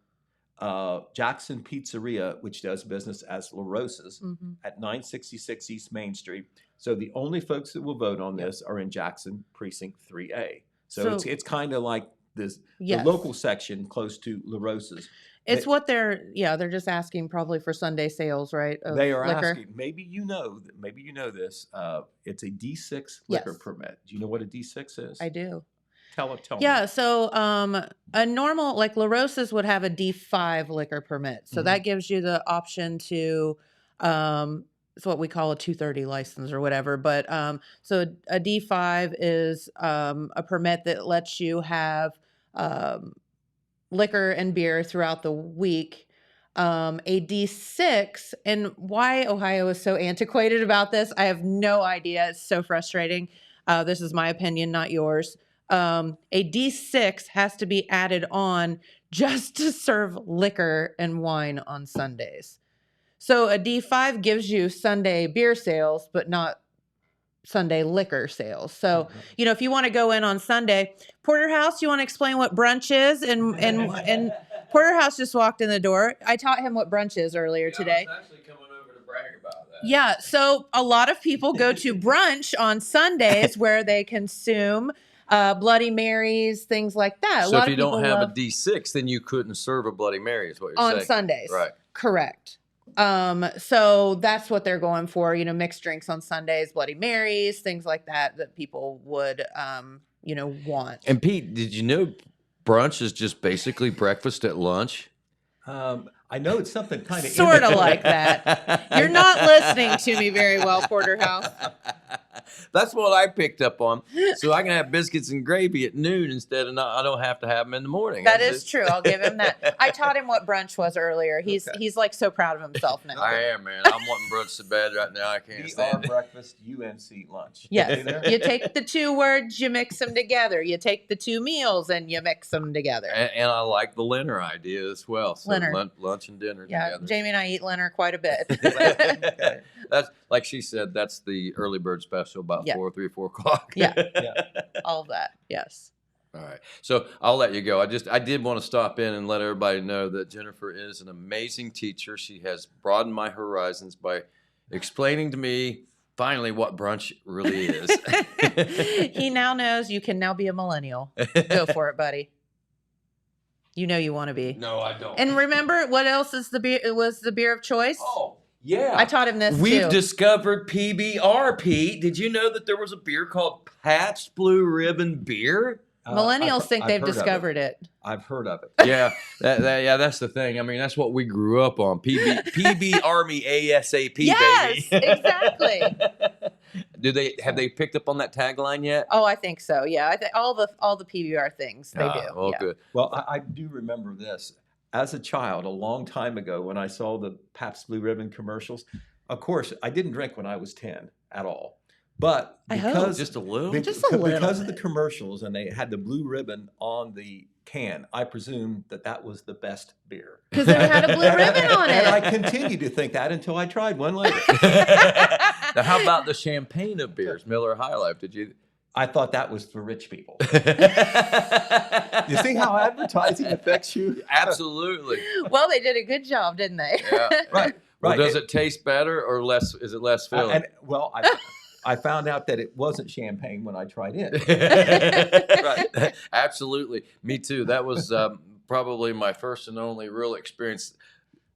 Jackson Pizzeria, which does business as La Rosa's at 966 East Main Street. So the only folks that will vote on this are in Jackson Precinct 3A. So it's kind of like this, the local section close to La Rosa's.
It's what they're just asking probably for Sunday sales, right?
They are
liquor.
asking. Maybe you know this. It's a D6 liquor permit. Do you know what a D6 is?
I do.
Tell me.
Yeah, so a normal, like La Rosa's would have a D5 liquor permit. So that gives you the option to, it's what we call a 230 license or whatever. But so a D5 is a permit that lets you have liquor and beer throughout the week. A D6, and why Ohio is so antiquated about this, I have no idea. It's so frustrating. This is my opinion, not yours. A D6 has to be added on just to serve liquor and wine on Sundays. So a D5 gives you Sunday beer sales, but not Sunday liquor sales. So, if you want to go in on Sunday, Porterhouse, you want to explain what brunch is? And Porterhouse just walked in the door. I taught him what brunch is earlier today.
I was actually coming over to brag about that.
Yeah. So a lot of people go to brunch on Sundays where they consume Bloody Marys, things like that.
So if you don't have a D6, then you couldn't serve a Bloody Mary, is what you're saying.
On Sundays.
Right.
Correct. So that's what they're going for, mixed drinks on Sundays, Bloody Marys, things like that people would, want.
And Pete, did you know brunch is just basically breakfast at lunch?
I know it's something kind of
sort of like that. You're not listening to me very well, Porterhouse.
That's what I picked up on. So I can have biscuits and gravy at noon instead of I don't have to have them in the morning.
That is true. I'll give him that. I taught him what brunch was earlier. He's like so proud of himself now.
I am, man. I'm wanting brunch so bad right now. I can't stand it.
Breakfast, UNC lunch.
Yes. You take the 2 words, you mix them together. You take the 2 meals and you mix them together.
And I like the Leonard idea as well. So lunch and dinner together.
Jamie and I eat Leonard quite a bit.
That's like she said, that's the early bird special about 4 o'clock.
Yeah. All of that. Yes.
All right. So I'll let you go. I did want to stop in and let everybody know that Jennifer is an amazing teacher. She has broadened my horizons by explaining to me finally what brunch really is.
He now knows you can now be a millennial. Go for it, buddy. You know you want to be.
No, I don't.
And remember what else is the beer? It was the beer of choice.
Oh, yeah.
I taught him this
We've
too.
discovered PBR, Pete. Did you know that there was a beer called Pat's Blue Ribbon Beer?
Millennials think they've discovered it.
I've heard of it.
Yeah, that's the thing. I mean, that's what we grew up on. PB Army ASAP,
yes,
baby.
Exactly.
Have they picked up on that tagline yet?
Oh, I think so. Yeah, I think all the PBR things they do.
Oh,
yeah.
good.
Well, I do remember this. As a child, a long time ago, when I saw the Pabst Blue Ribbon commercials, of course, I didn't drink when I was 10 at all. But because
just a little,
because of the commercials, and they had the blue ribbon on the can, I presumed that was the best beer
because they had a blue ribbon on it.
And I continued to think that until I tried one later.
Now, how about the champagne of beers, Miller High Life? Did you?
I thought that was for rich people. You see how advertising affects you?
Absolutely.
Well, they did a good job, didn't they?
Yeah. Right.
Well, does it taste better or less? Is it less filling?
I found out that it wasn't champagne when I tried it.
Right. Absolutely. Me too. That was probably my first and only real experience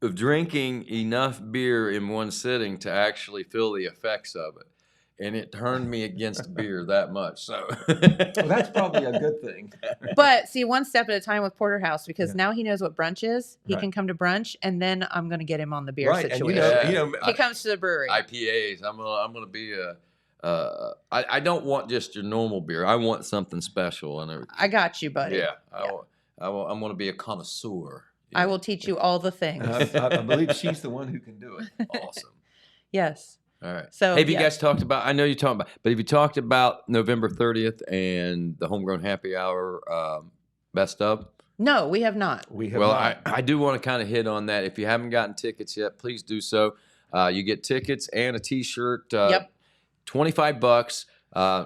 of drinking enough beer in one sitting to actually feel the effects of it. And it turned me against beer that much. So
well, that's probably a good thing.
But see, one step at a time with Porterhouse, because now he knows what brunch is. He can come to brunch, and then I'm going to get him on the beer situation.
And
he comes to the brewery.
IPAs. I'm gonna be I don't want just your normal beer. I want something special and everything.
I got you, buddy.
Yeah. I'm going to be a connoisseur.
I will teach you all the things.
I believe she's the one who can do it.
Awesome.
Yes.
All right.
So,
have you guys talked about? I know you talked about, but have you talked about November 30th and the Homegrown Happy Hour best of?
No, we have not.
We have
well,
not.
I do want to kind of hit on that. If you haven't gotten tickets yet, please do so. You get tickets and a T-shirt.
Yep.
$25.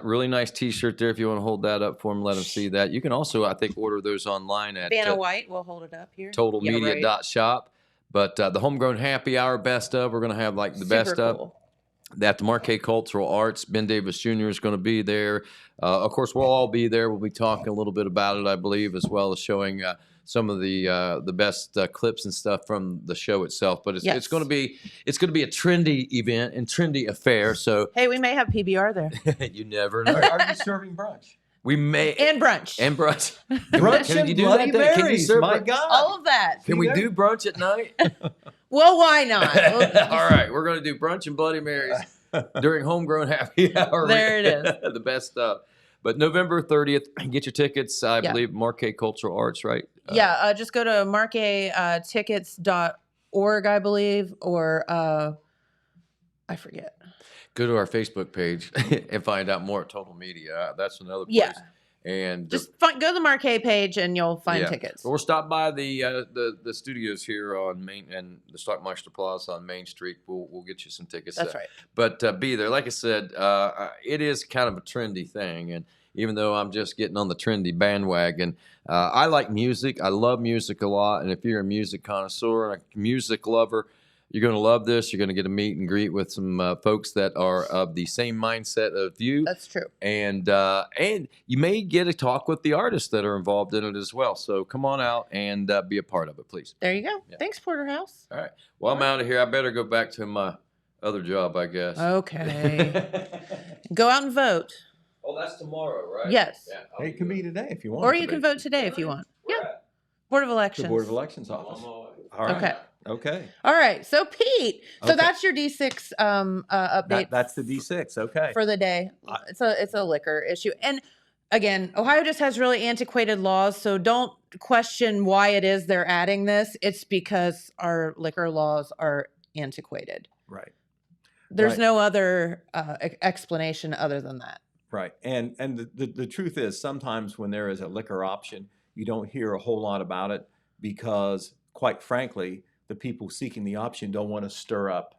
Really nice T-shirt there. If you want to hold that up for them, let them see that. You can also, I think, order those online at
Vanna White. We'll hold it up here.
TotalMedia.shop. But the Homegrown Happy Hour best of, we're going to have like the best
cool.
At the Marquet Cultural Arts. Ben Davis Jr. is going to be there. Of course, we'll all be there. We'll be talking a little bit about it, I believe, as well as showing some of the best clips and stuff from the show itself. But it's going to be a trendy event and trendy affair. So
hey, we may have PBR there.
You never know.
Are you serving brunch?
We may
and brunch
Brunch
can
and
you do
Bloody
that? Can you
Marys,
serve
my God.
all of that?
Can we do brunch at night?
Well, why not?
All right, we're going to do brunch and Bloody Marys during Homegrown Happy Hour.
There it is.
The best stuff. But November 30th, get your tickets. I believe Marquet Cultural Arts, right?
Just go to marquettickets.org, I believe, or I forget.
Go to our Facebook page and find out more at Total Media. That's another place.
Yeah.
And
just go to the Marquet page and you'll find tickets.
Or stop by the studios here on Main and the Stockmeister Plaza on Main Street. We'll get you some tickets.
That's right.
But be there. Like I said, it is kind of a trendy thing, and even though I'm just getting on the trendy bandwagon, I like music. I love music a lot, and if you're a music connoisseur and a music lover, you're going to love this. You're going to get a meet and greet with some folks that are of the same mindset of you.
That's true.
And you may get a talk with the artists that are involved in it as well. So come on out and be a part of it, please.
There you go. Yeah. Thanks, Porterhouse.
All right. Well, I'm out of here. I better go back to my other job, I guess.
Okay. Go out and vote.
Oh, that's tomorrow, right?
Yes.
Yeah,
it can be today if you want.
Or you can vote today if you want. Yeah. Board of Elections.
The Board of Elections office. All right.
Okay.
Okay.
All right. So, Pete, that's your D6 update.
That's the D6. Okay.
For the day. It's a liquor issue. And again, Ohio just has really antiquated laws, so don't question why it is they're adding this. It's because our liquor laws are antiquated.
Right.
There's no other explanation other than that.
Right. And the truth is, sometimes when there is a liquor option, you don't hear a whole lot about it because, quite frankly, the people seeking the option don't want to stir up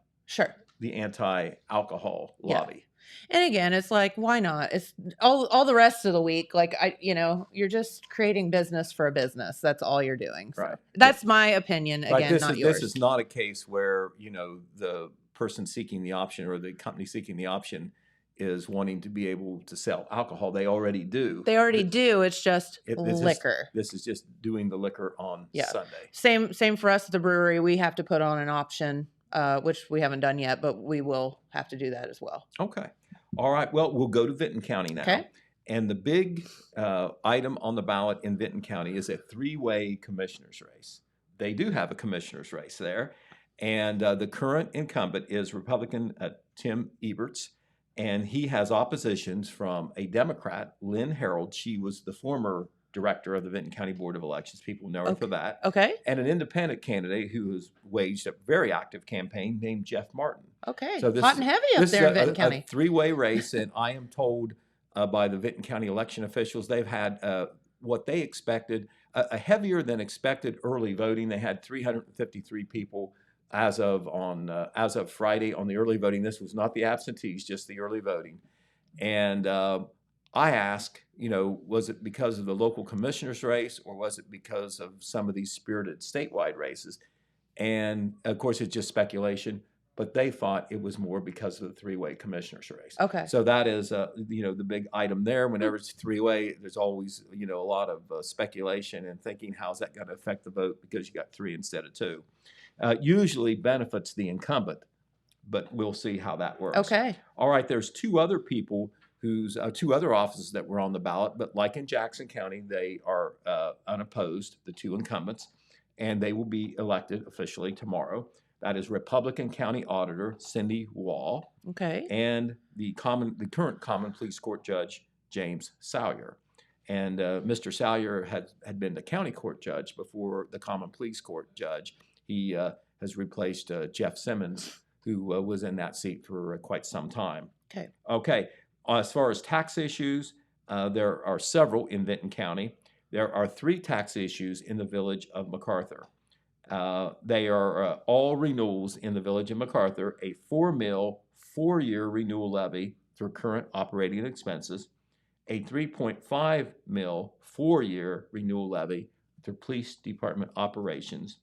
the anti-alcohol lobby.
And again, it's like, why not? It's all the rest of the week. Like, you're just creating business for a business. That's all you're doing. So
right.
That's my opinion. Again, not yours.
This is not a case where, the person seeking the option or the company seeking the option is wanting to be able to sell alcohol. They already do.
It's just liquor.
This is just doing the liquor on Sunday.
Same for us at the brewery. We have to put on an option, which we haven't done yet, but we will have to do that as well.
Okay. All right. Well, we'll go to Vinton County now.
Okay.
And the big item on the ballot in Vinton County is a three-way commissioner's race. They do have a commissioner's race there. And the current incumbent is Republican Tim Eberts. And he has oppositions from a Democrat, Lynn Harold. She was the former director of the Vinton County Board of Elections. People know her for that.
Okay.
And an independent candidate who has waged a very active campaign named Jeff Martin.
Okay.
So
Hot and heavy up there in Vinton County.
A three-way race, and I am told by the Vinton County election officials they've had what they expected, a heavier than expected early voting. They had 353 people as of Friday on the early voting. This was not the absentees, just the early voting. And I ask, was it because of the local commissioner's race, or was it because of some of these spirited statewide races? And of course, it's just speculation, but they thought it was more because of the three-way commissioner's race.
Okay.
So that is, the big item there. Whenever it's three-way, there's always, a lot of speculation and thinking, how's that going to affect the vote because you got three instead of two. Usually benefits the incumbent, but we'll see how that works.
Okay.
All right, there's two other people two other offices that were on the ballot, but like in Jackson County, they are unopposed, the two incumbents, and they will be elected officially tomorrow. That is Republican County Auditor Cindy Wall,
okay,
and the current Common Pleas Court Judge James Salyer. And Mr. Salyer had been the county court judge before the Common Pleas Court judge. He has replaced Jeff Simmons, who was in that seat for quite some time.
Okay.
Okay. As far as tax issues, there are several in Vinton County. There are 3 tax issues in the village of MacArthur. They are all renewals in the village of MacArthur, a 4 mil, 4-year renewal levy through current operating expenses, a 3.5 mil, 4-year renewal levy through police department operations,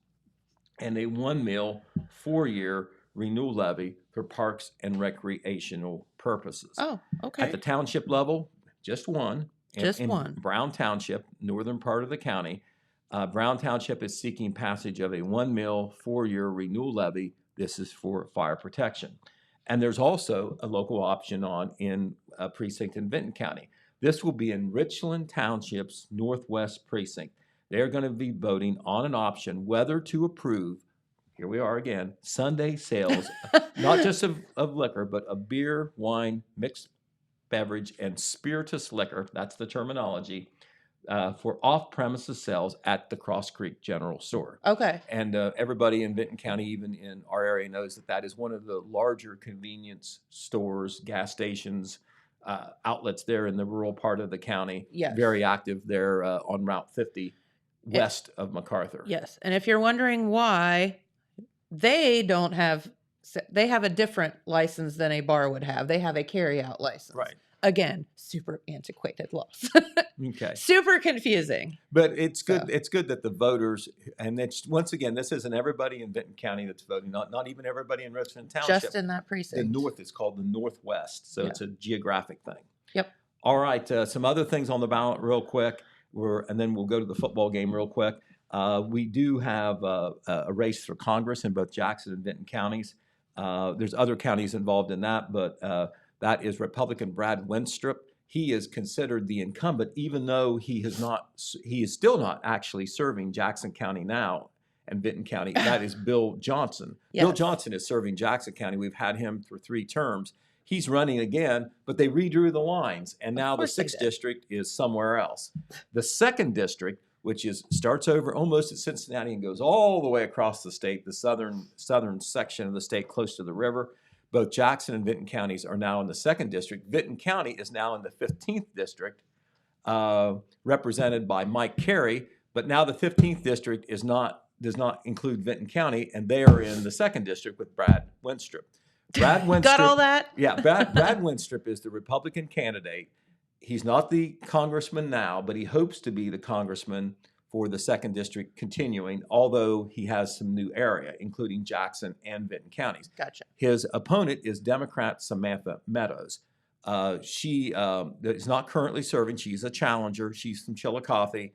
and a 1 mil, 4-year renewal levy for parks and recreational purposes.
Oh, okay.
At the township level, just one.
Just one.
Brown Township, northern part of the county. Brown Township is seeking passage of a 1 mil, 4-year renewal levy. This is for fire protection. And there's also a local option in a precinct in Vinton County. This will be in Richland Township's northwest precinct. They're going to be voting on an option whether to approve, here we are again, Sunday sales, not just of liquor, but of beer, wine, mixed beverage, and spirituous liquor, that's the terminology, for off-premises sales at the Cross Creek General Store.
Okay.
And everybody in Vinton County, even in our area, knows that is one of the larger convenience stores, gas stations, outlets there in the rural part of the county.
Yes.
Very active there on Route 50 west of MacArthur.
Yes. And if you're wondering why, they have a different license than a bar would have. They have a carry-out license.
Right.
Again, super antiquated laws.
Okay.
Super confusing.
But it's good.
So.
It's good that the voters, and it's once again, this isn't everybody in Vinton County that's voting. Not even everybody in Richland Township.
Just in that precinct.
The north is called the Northwest, so it's a geographic thing.
Yep.
All right. Some other things on the ballot, real quick. And then we'll go to the football game real quick. We do have a race for Congress in both Jackson and Vinton counties. There's other counties involved in that, but that is Republican Brad Wenstrup. He is considered the incumbent, even though he is still not actually serving Jackson County now and Vinton County. That is Bill Johnson.
Yes.
Bill Johnson is serving Jackson County. We've had him for 3 terms. He's running again, but they redrew the lines, and now the 6th district is somewhere else. The 2nd district, which starts over almost at Cincinnati and goes all the way across the state, the southern section of the state close to the river. Both Jackson and Vinton counties are now in the 2nd district. Vinton County is now in the 15th district, represented by Mike Carey, but now the 15th district does not include Vinton County, and they are in the 2nd district with Brad Wenstrup. Brad Wenstrup.
Got all that?
Yeah, Brad Wenstrup is the Republican candidate. He's not the congressman now, but he hopes to be the congressman for the 2nd district continuing, although he has some new area, including Jackson and Vinton counties.
Gotcha.
His opponent is Democrat Samantha Meadows. She is not currently serving. She's a challenger. She's from Chillicothe.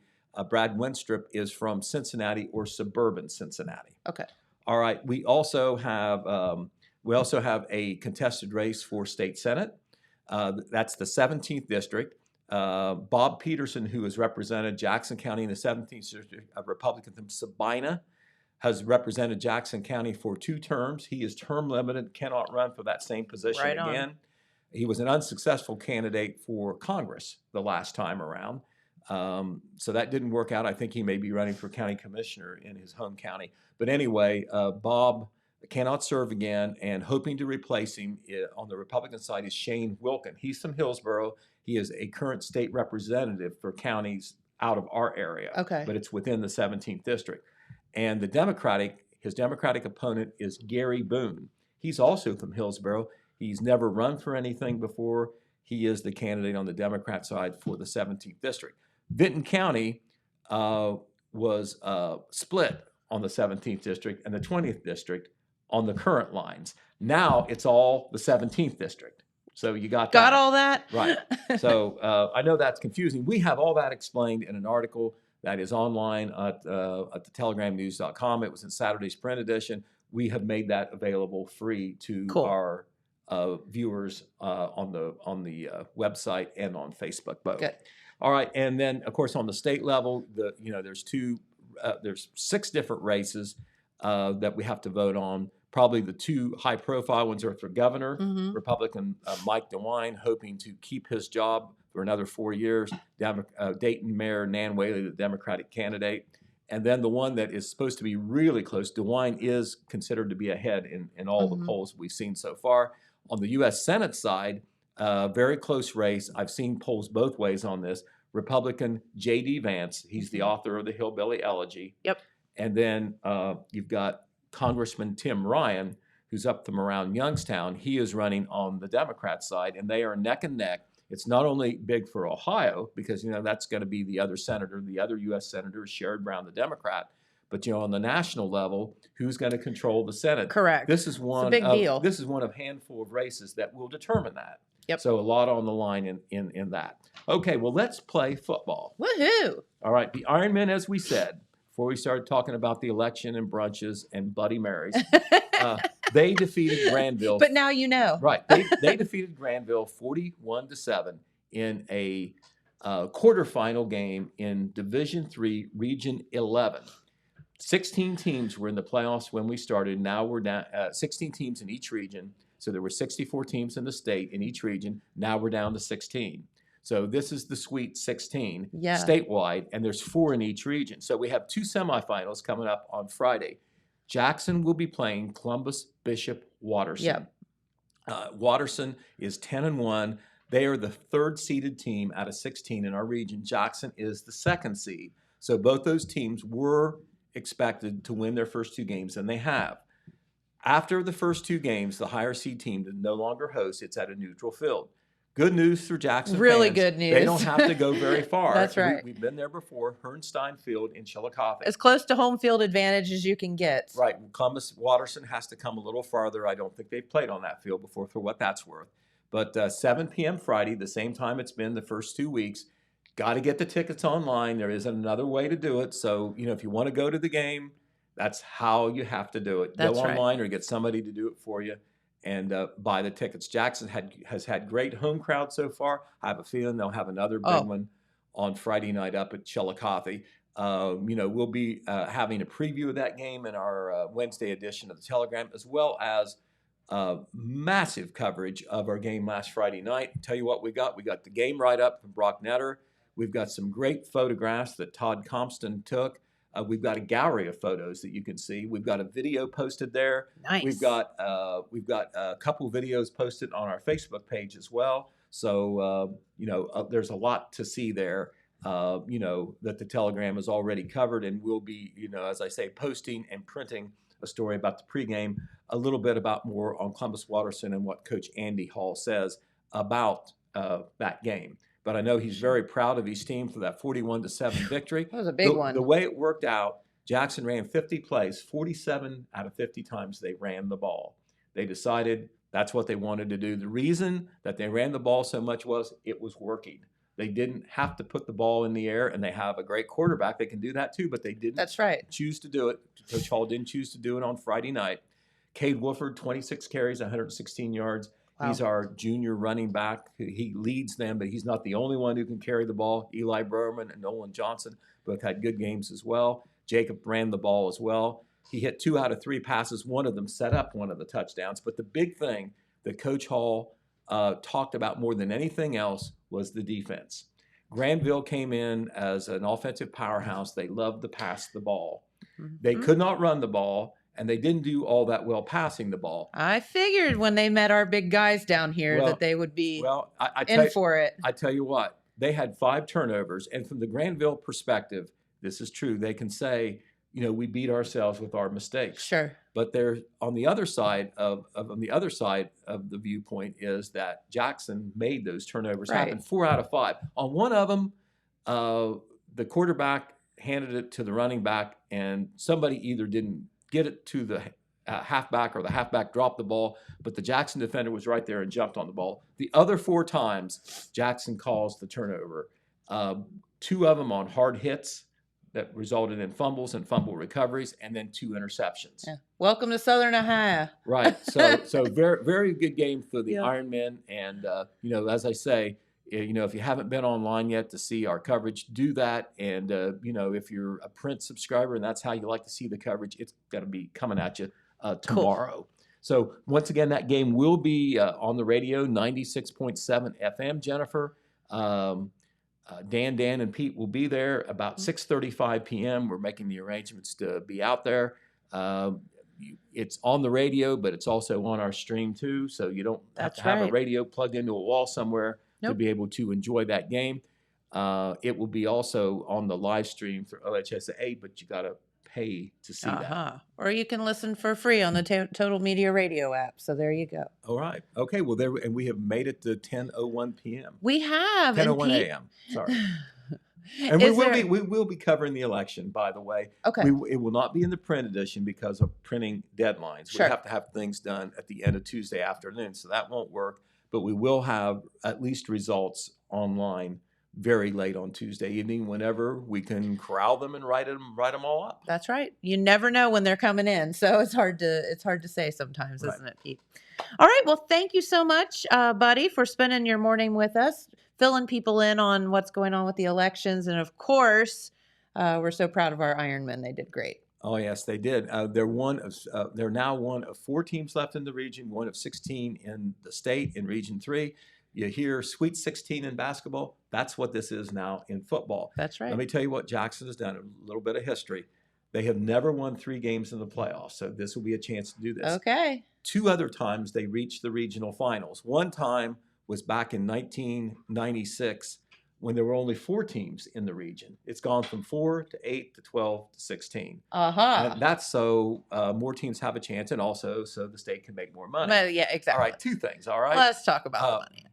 Brad Wenstrup is from Cincinnati or suburban Cincinnati.
Okay.
All right. We also have a contested race for state senate. That's the 17th district. Bob Peterson, who has represented Jackson County in the 17th district, a Republican from Sabina, has represented Jackson County for 2 terms. He is term limited, cannot run for that same position again. He was an unsuccessful candidate for Congress the last time around. So that didn't work out. I think he may be running for county commissioner in his home county. But anyway, Bob cannot serve again, and hoping to replace him on the Republican side is Shane Wilkin. He's from Hillsborough. He is a current state representative for counties out of our area, but it's within the 17th district. And his Democratic opponent is Gary Boone. He's also from Hillsborough. He's never run for anything before. He is the candidate on the Democrat side for the 17th district. Vinton County was split on the 17th district and the 20th district on the current lines. Now it's all the 17th district. So you got
all that?
Right. So I know that's confusing. We have all that explained in an article that is online at the telegramnews.com. It was in Saturday's print edition. We have made that available free to our viewers on the website and on Facebook both.
Good.
All right, and then of course on the state level, there's 6 different races that we have to vote on. Probably the 2 high-profile ones are for governor. Republican Mike DeWine hoping to keep his job for another 4 years. Dayton Mayor Nan Whaley, the Democratic candidate. And then the one that is supposed to be really close, DeWine is considered to be ahead in all the polls we've seen so far. On the U.S. Senate side, very close race. I've seen polls both ways on this. Republican J.D. Vance, he's the author of the Hillbilly Elegy.
Yep.
And then you've got Congressman Tim Ryan, who's up from around Youngstown. He is running on the Democrat side, and they are neck and neck. It's not only big for Ohio, because, that's going to be the other senator. The other U.S. senator is Sherrod Brown, the Democrat. But, on the national level, who's going to control the Senate?
Correct.
This is one
it's a big deal.
This is one of a handful of races that will determine that.
Yep.
So a lot on the line in that. Okay, well, let's play football.
Woohoo!
All right, the Ironmen, as we said, before we started talking about the election and brunches and Bloody Marys, they defeated Granville.
But now you know.
Right. They defeated Granville 41-7 in a quarterfinal game in Division III, Region 11. 16 teams were in the playoffs when we started. Now we're down 16 teams in each region. So there were 64 teams in the state in each region. Now we're down to 16. So this is the Sweet 16 statewide, and there's 4 in each region. So we have 2 semifinals coming up on Friday. Jackson will be playing Columbus Bishop Watterson. Watterson is 10-1. They are the 3rd seeded team out of 16 in our region. Jackson is the 2nd seed. So both those teams were expected to win their first 2 games, and they have. After the first 2 games, the higher seed team that no longer hosts, it's at a neutral field. Good news for Jackson
Really
fans.
good news.
They don't have to go very far.
That's right.
We've been there before. Hernstein Field in Chillicothe.
As close to home field advantage as you can get.
Right. Columbus Watterson has to come a little farther. I don't think they've played on that field before, for what that's worth. But 7 p.m. Friday, the same time it's been the first 2 weeks. Got to get the tickets online. There isn't another way to do it. So, if you want to go to the game, that's how you have to do it.
That's
go online
right.
or get somebody to do it for you and buy the tickets. Jackson has had great home crowd so far. I have a feeling they'll have another big one on Friday night up at Chillicothe. We'll be having a preview of that game in our Wednesday edition of the Telegram, as well as massive coverage of our game last Friday night. Tell you what we got. We got the game write-up from Brock Netter. We've got some great photographs that Todd Compston took. We've got a gallery of photos that you can see. We've got a video posted there.
Nice.
We've got a couple videos posted on our Facebook page as well. So there's a lot to see there. That the Telegram has already covered, and we'll be as I say, posting and printing a story about the pregame, a little bit about more on Columbus Watterson and what Coach Andy Hall says about that game. But I know he's very proud of his team for that 41-7 victory.
That was a big one.
The way it worked out, Jackson ran 50 plays, 47 out of 50 times they ran the ball. They decided that's what they wanted to do. The reason that they ran the ball so much was it was working. They didn't have to put the ball in the air, and they have a great quarterback. They can do that too, but they didn't
That's right.
choose to do it. Coach Hall didn't choose to do it on Friday night. Cade Wooford, 26 carries, 116 yards. Wow. He's our junior running back. He leads them, but he's not the only one who can carry the ball. Eli Berman and Nolan Johnson both had good games as well. Jacob ran the ball as well. He hit 2 out of 3 passes. One of them set up one of the touchdowns. But the big thing that Coach Hall talked about more than anything else was the defense. Granville came in as an offensive powerhouse. They loved to pass the ball. They could not run the ball, and they didn't do all that well passing the ball.
I figured when they met our big guys down here that they would be for it.
I tell you what, they had 5 turnovers, and from the Granville perspective, this is true. They can say, we beat ourselves with our mistakes.
Sure.
But they're on the other side of the viewpoint is that Jackson made those turnovers happen. 4 out of 5. On one of them, the quarterback handed it to the running back, and somebody either didn't get it to the halfback or the halfback dropped the ball, but the Jackson defender was right there and jumped on the ball. The other 4 times, Jackson calls the turnover. 2 of them on hard hits that resulted in fumbles and fumble recoveries, and then 2 interceptions.
Yeah. Welcome to Southern Ohio.
Right. So very, very good game for the Ironmen. And, as I say, if you haven't been online yet to see our coverage, do that. And, if you're a print subscriber and that's how you like to see the coverage, it's going to be coming at you tomorrow. Cool. So once again, that game will be on the radio, 96.7 FM, Jennifer. Dan, and Pete will be there about 6:35 p.m. We're making the arrangements to be out there. It's on the radio, but it's also on our stream too. So you don't have to have a radio plugged into a wall somewhere to be able to enjoy that game. It will be also on the live stream for OHSAA, but you got to pay to see that.
Or you can listen for free on the Total Media Radio app. So there you go.
All right. Okay. Well, and we have made it to 10:01 p.m.
We have.
10:01 a.m. Sorry. And we will be covering the election, by the way.
Okay.
It will not be in the print edition because of printing deadlines.
Sure.
We have to have things done at the end of Tuesday afternoon, so that won't work. But we will have at least results online very late on Tuesday evening, whenever we can corral them and write them all up.
That's right. You never know when they're coming in, so it's hard to say sometimes, isn't it, Pete? All right. Well, thank you so much, buddy, for spending your morning with us, filling people in on what's going on with the elections, and of course, we're so proud of our Ironmen. They did great.
Oh yes, they did. They're now one of 4 teams left in the region, one of 16 in the state in Region 3. You hear Sweet 16 in basketball. That's what this is now in football.
That's right.
Let me tell you what Jackson has done, a little bit of history. They have never won 3 games in the playoffs, so this will be a chance to do this.
Okay.
2 other times they reached the regional finals. One time was back in 1996 when there were only 4 teams in the region. It's gone from 4 to 8 to 12 to 16. And that's so more teams have a chance, and also so the state can make more money.
Well, yeah, exactly.
All right, 2 things, all right?
Let's talk about the money.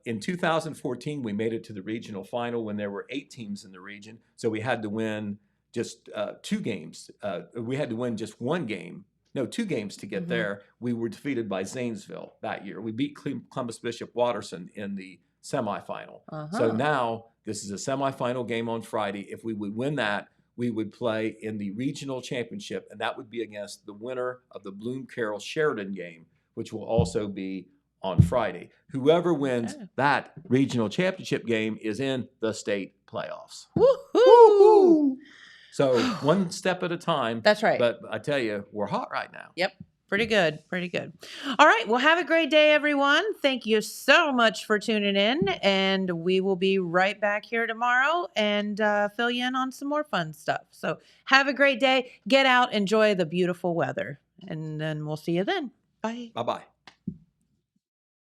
In 2014, we made it to the regional final when there were 8 teams in the region. So we had to win just 2 games. We had to win just 1 game. No, 2 games to get there. We were defeated by Zanesville that year. We beat Columbus Bishop Watterson in the semifinal. So now this is a semifinal game on Friday. If we would win that, we would play in the regional championship, and that would be against the winner of the Bloom Carroll Sheridan game, which will also be on Friday. Whoever wins that regional championship game is in the state playoffs.
Woo-hoo!
So one step at a time.
That's right.
But I tell you, we're hot right now.
Yep. Pretty good. Pretty good. All right. Well, have a great day, everyone. Thank you so much for tuning in. And we will be right back here tomorrow and fill you in on some more fun stuff. So have a great day. Get out. Enjoy the beautiful weather. And then we'll see you then. Bye.
Bye-bye.